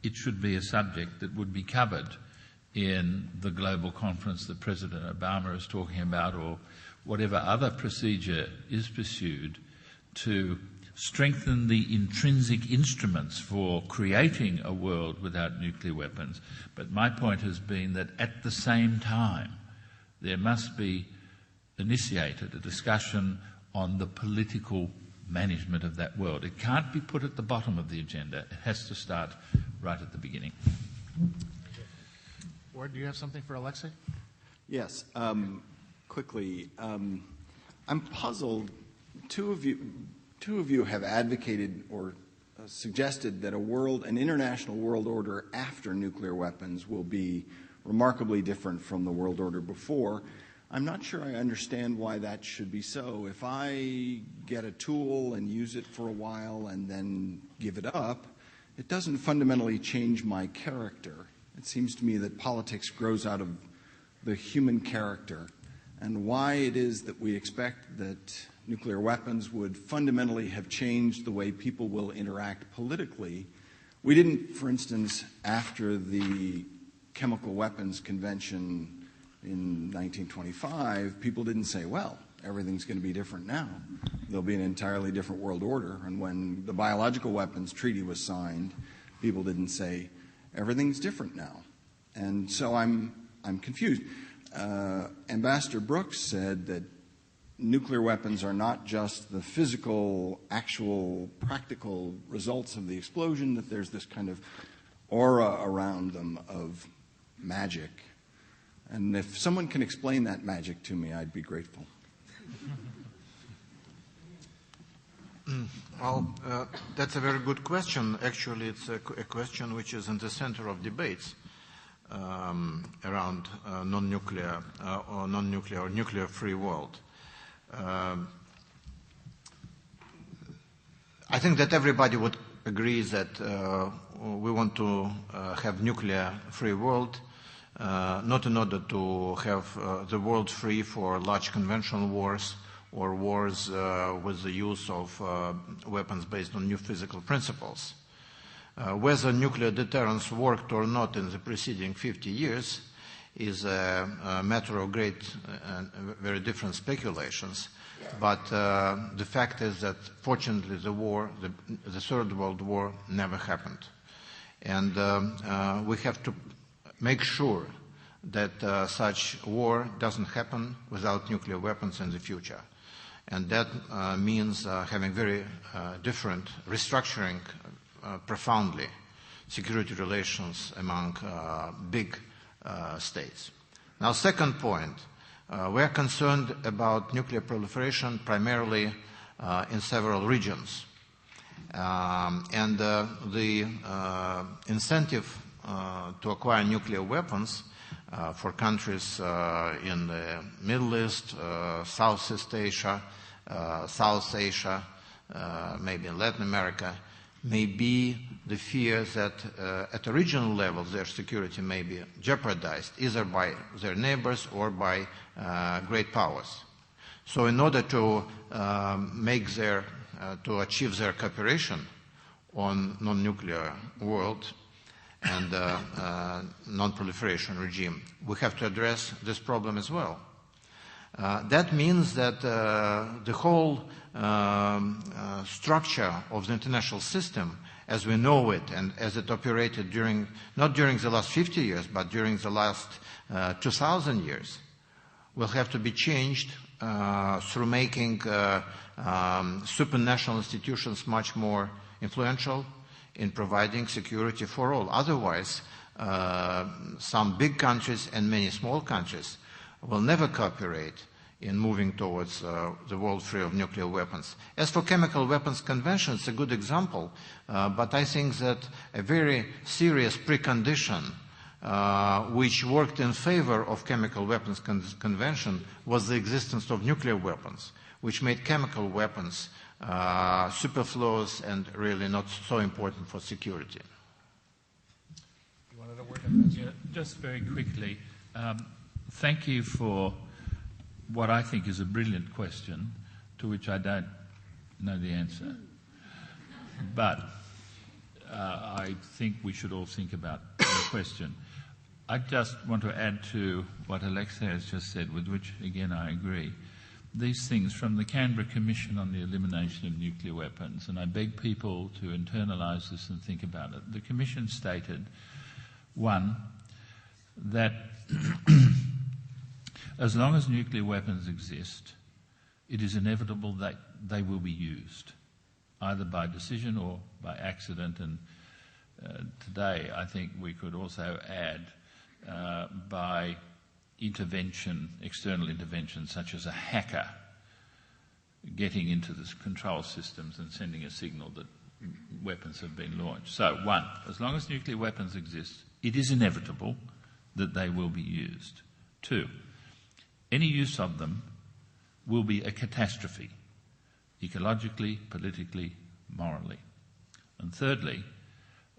S2: it should be a subject that would be covered in the global conference that President Obama is talking about, or whatever other procedure is pursued to strengthen the intrinsic instruments for creating a world without nuclear weapons. But my point has been that at the same time, there must be initiated a discussion on the political management of that world. It can't be put at the bottom of the agenda. It has to start right at the beginning.
S1: Ward, do you have something for Alexei?
S7: Yes. Quickly, I'm puzzled. Two of you have advocated or suggested that an international world order after nuclear weapons will be remarkably different from the world order before. I'm not sure I understand why that should be so. If I get a tool and use it for a while and then give it up, it doesn't fundamentally change my character. It seems to me that politics grows out of the human character, and why it is that we expect that nuclear weapons would fundamentally have changed the way people will interact politically. We didn't, for instance, after the Chemical Weapons Convention in 1925, people didn't say, well, everything's going to be different now. There'll be an entirely different world order. And when the Biological Weapons Treaty was signed, people didn't say, everything's different now. And so I'm confused. Ambassador Brooks said that nuclear weapons are not just the physical, actual, practical results of the explosion, that there's this kind of aura around them of magic. And if someone can explain that magic to me, I'd be grateful.
S4: Well, that's a very good question. Actually, it's a question which is in the center of debates around non-nuclear or nuclear-free world. I think that everybody would agree that we want to have nuclear-free world, not in order to have the world free for large conventional wars or wars with the use of weapons based on new physical principles. Whether nuclear deterrence worked or not in the preceding 50 years is a matter of great and very different speculations. But the fact is that, fortunately, the Third World War never happened. And we have to make sure that such war doesn't happen without nuclear weapons in the future. And that means having very different, restructuring profoundly security relations among big states. Now, second point, we are concerned about nuclear proliferation primarily in several regions. And the incentive to acquire nuclear weapons for countries in the Middle East, Southeast Asia, South Asia, maybe in Latin America, may be the fear that at a regional level their security may be jeopardized either by their neighbors or by great powers. So in order to to achieve their cooperation on non-nuclear world and non-proliferation regime, we have to address this problem as well. That means that the whole structure of the international system as we know it and as it operated not during the last 50 years, but during the last 2,000 years, will have to be changed through making supranational institutions much more influential in providing security for all. Otherwise, some big countries and many small countries will never cooperate in moving towards the world free of nuclear weapons. As for chemical weapons convention, it's a good example, but I think that a very serious precondition which worked in favor of chemical weapons convention was the existence of nuclear weapons, which made chemical weapons superfluous and really not so important for security.
S1: You wanted to work on that?
S2: Yeah, just very quickly, thank you for what I think is a brilliant question to which I don't know the answer. But I think we should all think about the question. I just want to add to what Alexei has just said, with which, again, I agree. These things from the Canberra Commission on the Elimination of Nuclear Weapons, and I beg people to internalise this and think about it. The Commission stated, one, that as long as nuclear weapons exist, it is inevitable that they will be used, either by decision or by accident. And today, I think we could also add by intervention, external intervention, such as a hacker getting into the control systems and sending a signal that weapons have been launched. So, one, as long as nuclear weapons exist, it is inevitable that they will be used. Two, any use of them will be a catastrophe, ecologically, politically, morally. And thirdly,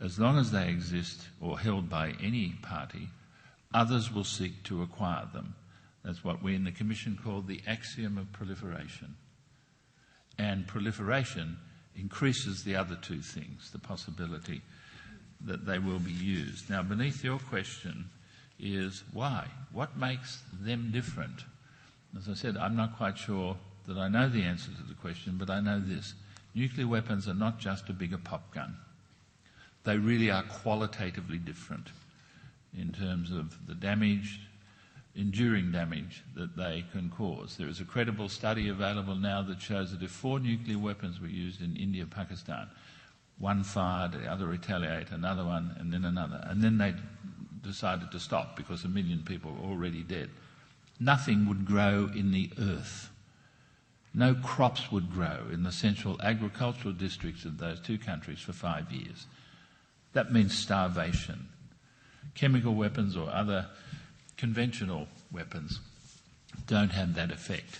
S2: as long as they exist or held by any party, others will seek to acquire them. That's what we in the Commission call the axiom of proliferation. And proliferation increases the other two things, the possibility that they will be used. Now, beneath your question is why? What makes them different? As I said, I'm not quite sure that I know the answer to the question, but I know this. Nuclear weapons are not just a bigger pop gun. They really are qualitatively different in terms of the damage, enduring damage that they can cause. There is a credible study available now that shows that if 4 nuclear weapons were used in India, Pakistan, one fired, the other retaliated, another one, and then another, and then they decided to stop because 1 million people were already dead, nothing would grow in the earth. No crops would grow in the central agricultural districts of those two countries for 5 years. That means starvation. Chemical weapons or other conventional weapons don't have that effect.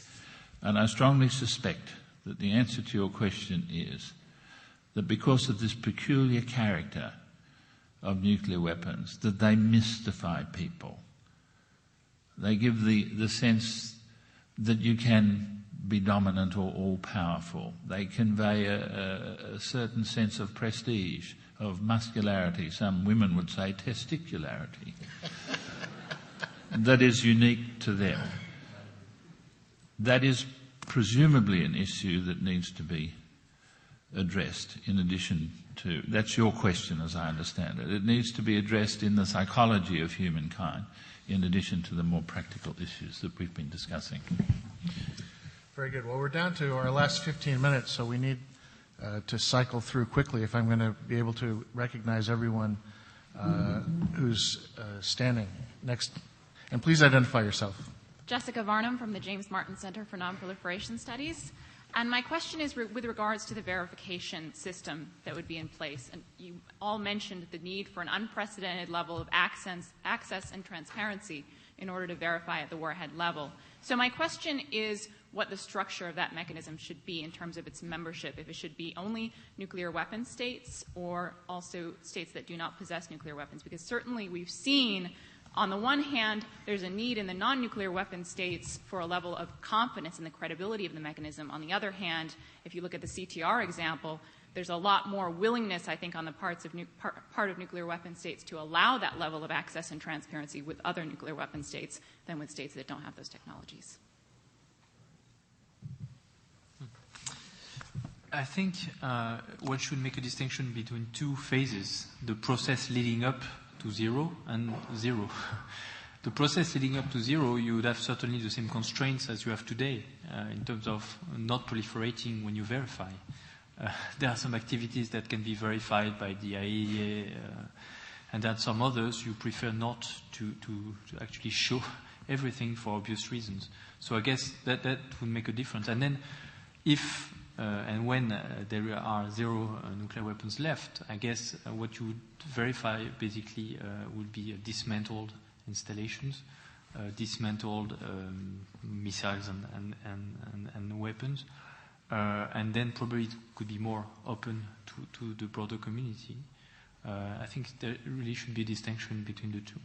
S2: And I strongly suspect that the answer to your question is that because of this peculiar character of nuclear weapons, that they mystify people. They give the sense that you can be dominant or all-powerful. They convey a certain sense of prestige, of muscularity. Some women would say testicularity. That is unique to them. That is presumably an issue that needs to be addressed in addition to, that's your question as I understand it. It needs to be addressed in the psychology of humankind in addition to the more practical issues that we've been discussing.
S1: Very good. Well, we're down to our last 15 minutes, so we need to cycle through quickly if I'm going to be able to recognize everyone who's standing next. And please identify yourself.
S8: Jessica Varnum from the James Martin Center for Nonproliferation Studies. And my question is with regards to the verification system that would be in place. And you all mentioned the need for an unprecedented level of access and transparency in order to verify at the warhead level. So my question is what the structure of that mechanism should be in terms of its membership, if it should be only nuclear weapon states or also states that do not possess nuclear weapons. Because certainly we've seen, on the one hand, there's a need in the non-nuclear weapon states for a level of confidence in the credibility of the mechanism. On the other hand, if you look at the CTR example, there's a lot more willingness, I think, on the part of nuclear weapon states to allow that level of access and transparency with other nuclear weapon states than with states that don't have those technologies.
S3: I think one should make a distinction between two phases, the process leading up to zero and zero. The process leading up to zero, you would have certainly the same constraints as you have today in terms of not proliferating when you verify. There are some activities that can be verified by the IAEA, and then some others you prefer not to actually show everything for obvious reasons. So I guess that would make a difference. And then if and when there are zero nuclear weapons left, I guess what you would verify basically would be dismantled installations, dismantled missiles and weapons, and then probably it could be more open to the broader community. I think there really should be a distinction between the two.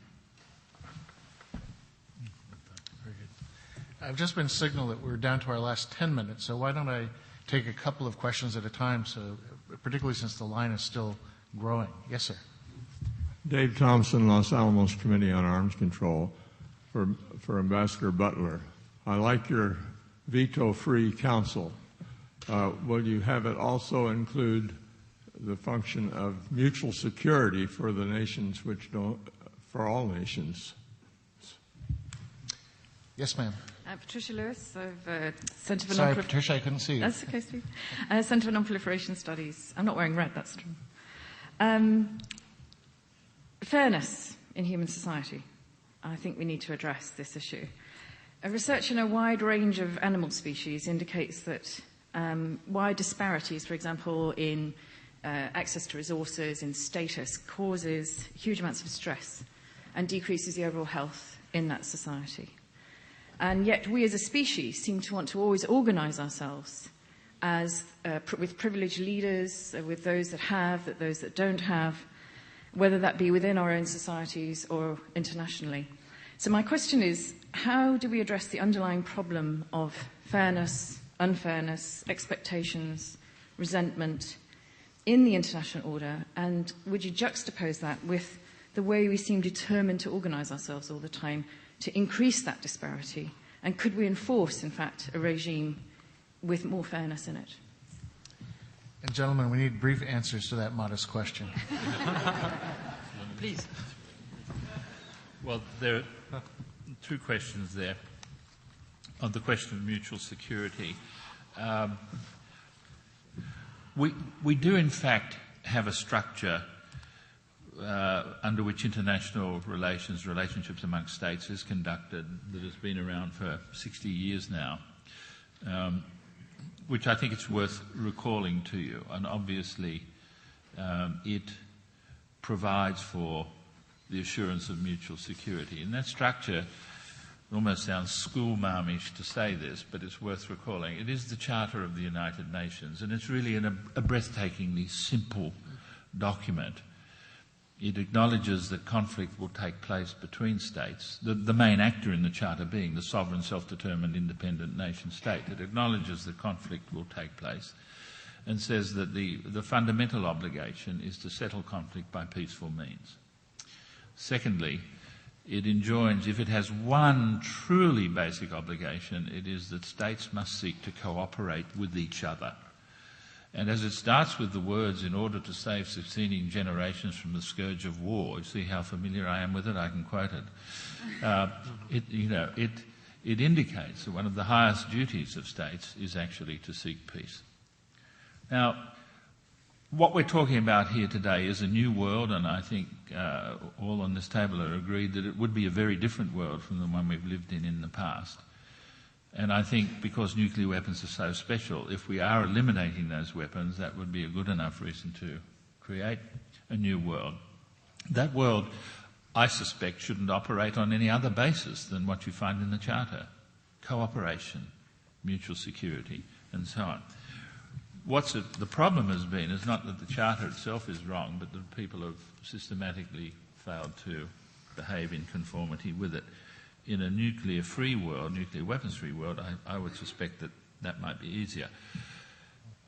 S1: Very good. I've just been signaled that we're down to our last 10 minutes, so why don't I take a couple of questions at a time, so particularly since the line is still growing. Yes, sir.
S9: Dave Thompson, Los Alamos Committee on Arms Control. For Ambassador Butler, I like your veto-free council. Will you have it also include the function of mutual security for the nations for all nations?
S1: Yes, ma'am.
S10: Patricia Lewis of Centre for
S1: Sorry, Patricia, I couldn't see you.
S10: That's okay, Steve. Centre for Nonproliferation Studies. I'm not wearing red, that's true. Fairness in human society. I think we need to address this issue. Research in a wide range of animal species indicates that wide disparities, for example, in access to resources, in status, causes huge amounts of stress and decreases the overall health in that society. And yet we as a species seem to want to always organise ourselves as with privileged leaders, with those that have, those that don't have, whether that be within our own societies or internationally. So my question is, how do we address the underlying problem of fairness, unfairness, expectations, resentment in the international order? And would you juxtapose that with the way we seem determined to organise ourselves all the time to increase that disparity? And could we enforce, in fact, a regime with more fairness in it?
S1: And gentlemen, we need brief answers to that modest question.
S3: Please.
S2: Well, there are two questions there. On the question of mutual security, we do in fact have a structure under which international relationships amongst states is conducted that has been around for 60 years now, which I think it's worth recalling to you. And obviously it provides for the assurance of mutual security. And that structure, it almost sounds schoolmarmish to say this, but it's worth recalling. It is the Charter of the United Nations, and it's really a breathtakingly simple document. It acknowledges that conflict will take place between states, the main actor in the Charter being the sovereign, self-determined, independent nation-state. It acknowledges that conflict will take place and says that the fundamental obligation is to settle conflict by peaceful means. Secondly, it enjoins, if it has one truly basic obligation, it is that states must seek to cooperate with each other. And as it starts with the words, in order to save succeeding generations from the scourge of war, you see how familiar I am with it, I can quote it. It indicates that one of the highest duties of states is actually to seek peace. Now, what we're talking about here today is a new world, and I think all on this table are agreed that it would be a very different world from the one we've lived in the past. And I think because nuclear weapons are so special, if we are eliminating those weapons, that would be a good enough reason to create a new world. That world, I suspect, shouldn't operate on any other basis than what you find in the Charter: cooperation, mutual security, and so on. The problem has been is not that the Charter itself is wrong, but that people have systematically failed to behave in conformity with it. In a nuclear-free world, nuclear weapons-free world, I would suspect that that might be easier.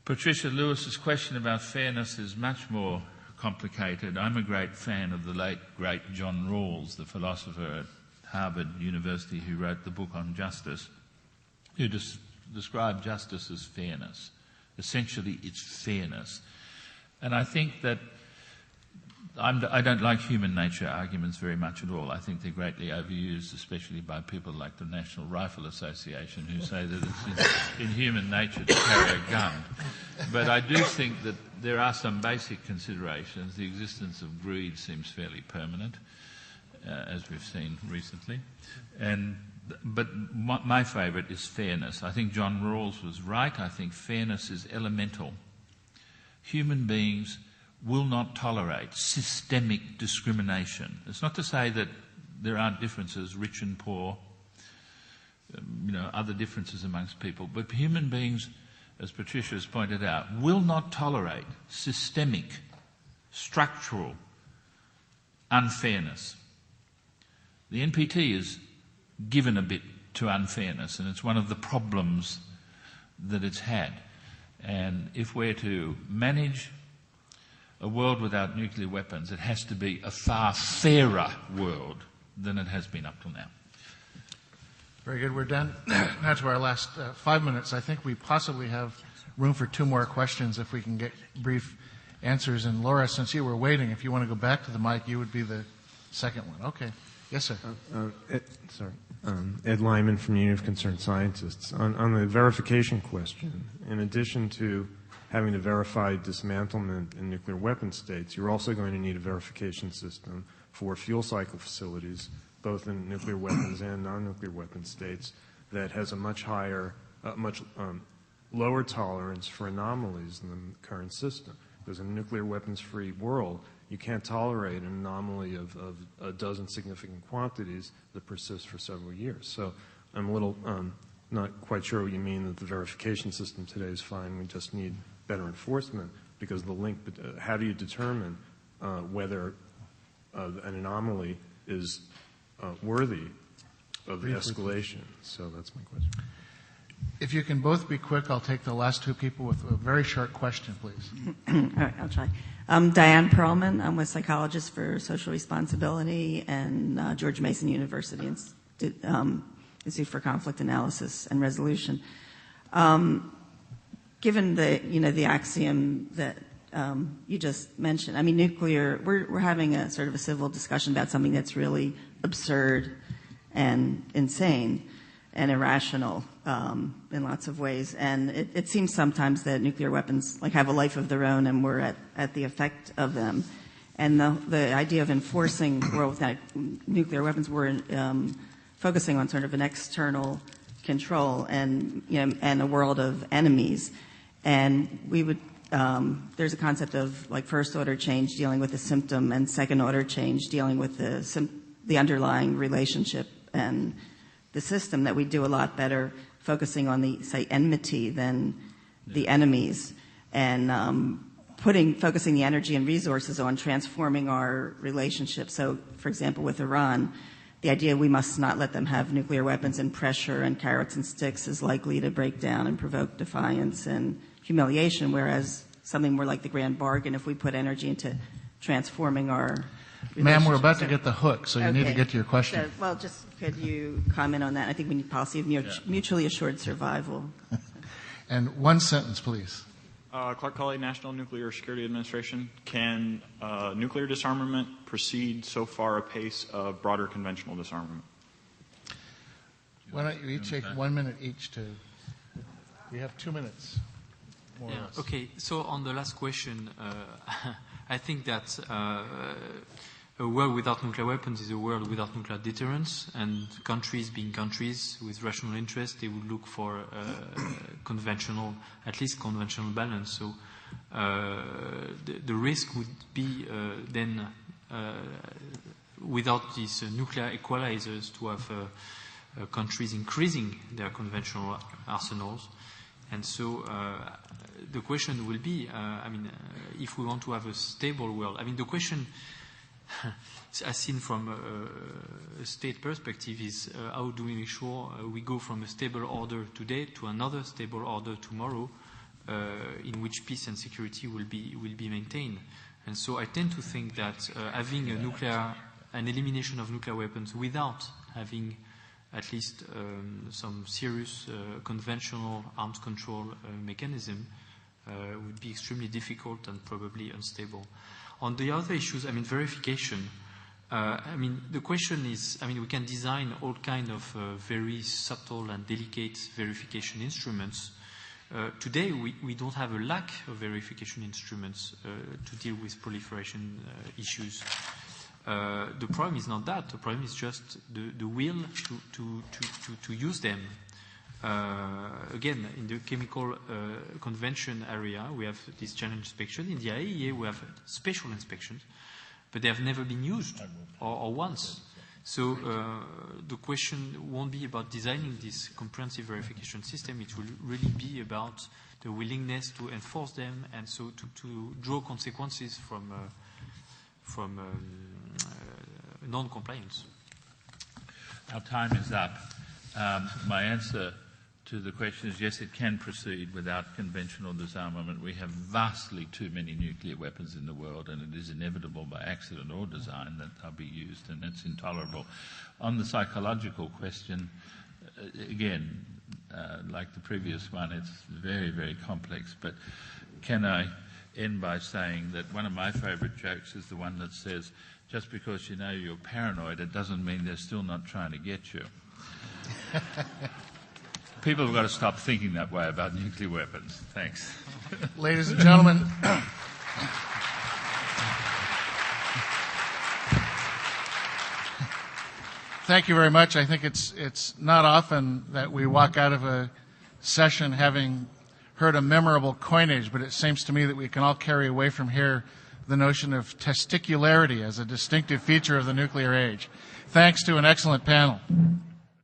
S2: Patricia Lewis's question about fairness is much more complicated. I'm a great fan of the late, great John Rawls, the philosopher at Harvard University who wrote the book on justice, who described justice as fairness. Essentially, it's fairness. And I think that I don't like human nature arguments very much at all. I think they're greatly overused, especially by people like the National Rifle Association, who say that it's in human nature to carry a gun. But I do think that there are some basic considerations. The existence of greed seems fairly permanent. as we've seen recently. But my favourite is fairness. I think John Rawls was right. I think fairness is elemental. Human beings will not tolerate systemic discrimination. It's not to say that there aren't differences, rich and poor, other differences amongst people, but human beings, as Patricia has pointed out, will not tolerate systemic, structural unfairness. The NPT is given a bit to unfairness, and it's one of the problems that it's had. And if we're to manage a world without nuclear weapons, it has to be a far fairer world than it has been up till now.
S1: Very good. We're done. Now to our last 5 minutes. I think we possibly have room for 2 more questions if we can get brief answers. And Laura, since you were waiting, if you want to go back to the mic, you would be the second one. Okay. Yes, sir.
S11: Ed Lyman from the Union of Concerned Scientists. On the verification question, in addition to having to verify dismantlement in nuclear weapon states, you're also going to need a verification system for fuel cycle facilities, both in nuclear weapons and non-nuclear weapon states, that has a much higher, much lower tolerance for anomalies than the current system. Because in a nuclear weapons-free world, you can't tolerate an anomaly of a dozen significant quantities that persist for several years. So I'm a little not quite sure what you mean that the verification system today is fine. We just need better enforcement, because the link, how do you determine whether an anomaly is worthy of escalation? So that's my question.
S1: If you can both be quick, I'll take the last 2 people with a very short question, please.
S12: All right, I'll try. Diane Perlman. I'm a psychologist for social responsibility and George Mason University Institute for Conflict Analysis and Resolution. Given the axiom that you just mentioned, I mean, nuclear, we're having a sort of a civil discussion about something that's really absurd and insane and irrational in lots of ways. And it seems sometimes that nuclear weapons have a life of their own, and we're at the effect of them. And the idea of enforcing the world without nuclear weapons, we're focusing on sort of an external control and a world of enemies. And we would there's a concept of first order change dealing with the symptom, and second order change dealing with the underlying relationship and the system, that we do a lot better focusing on the, say, enmity than the enemies, and focusing the energy and resources on transforming our relationship. So, for example, with Iran, the idea we must not let them have nuclear weapons, and pressure and carrots and sticks is likely to break down and provoke defiance and humiliation, whereas something more like the grand bargain, if we put energy into transforming our
S1: Ma'am, we're about to get the hook, so you need to get to your question.
S12: So, just could you comment on that? I think we need policy of mutually assured survival.
S1: And 1 sentence, please.
S13: Clark Colley, National Nuclear Security Administration. Can nuclear disarmament proceed so far apace of broader conventional disarmament?
S1: Why don't you each take 1 minute each to... You have 2 minutes. More or less.
S3: Okay, so on the last question, I think that a world without nuclear weapons is a world without nuclear deterrence, and countries being countries with rational interests, they would look for at least conventional balance. So the risk would be then, without these nuclear equalizers, to have countries increasing their conventional arsenals. And so the question will be, if we want to have a stable world, the question, as seen from a state perspective, is how do we make sure we go from a stable order today to another stable order tomorrow, in which peace and security will be maintained. And so I tend to think that having an elimination of nuclear weapons without having at least some serious conventional arms control mechanism would be extremely difficult and probably unstable. On the other issues, verification, the question is, we can design all kind of very subtle and delicate verification instruments. Today, we don't have a lack of verification instruments to deal with proliferation issues. The problem is not that. The problem is just the will to use them. Again, in the chemical convention area, we have this challenge inspection. In the IAEA, we have special inspections, but they have never been used or once. So the question won't be about designing this comprehensive verification system. It will really be about the willingness to enforce them and so to draw consequences from non-compliance.
S2: Our time is up. My answer to the question is yes, it can proceed without conventional disarmament. We have vastly too many nuclear weapons in the world, and it is inevitable by accident or design that they'll be used, and it's intolerable. On the psychological question, again, like the previous one, it's very, very complex, but can I end by saying that one of my favourite jokes is the one that says, just because you know you're paranoid, it doesn't mean they're still not trying to get you. People have got to stop thinking that way about nuclear weapons. Thanks.
S1: Ladies and gentlemen, thank you very much. I think it's not often that we walk out of a session having heard a memorable coinage, but it seems to me that we can all carry away from here the notion of testicularity as a distinctive feature of the nuclear age. Thanks to an excellent panel.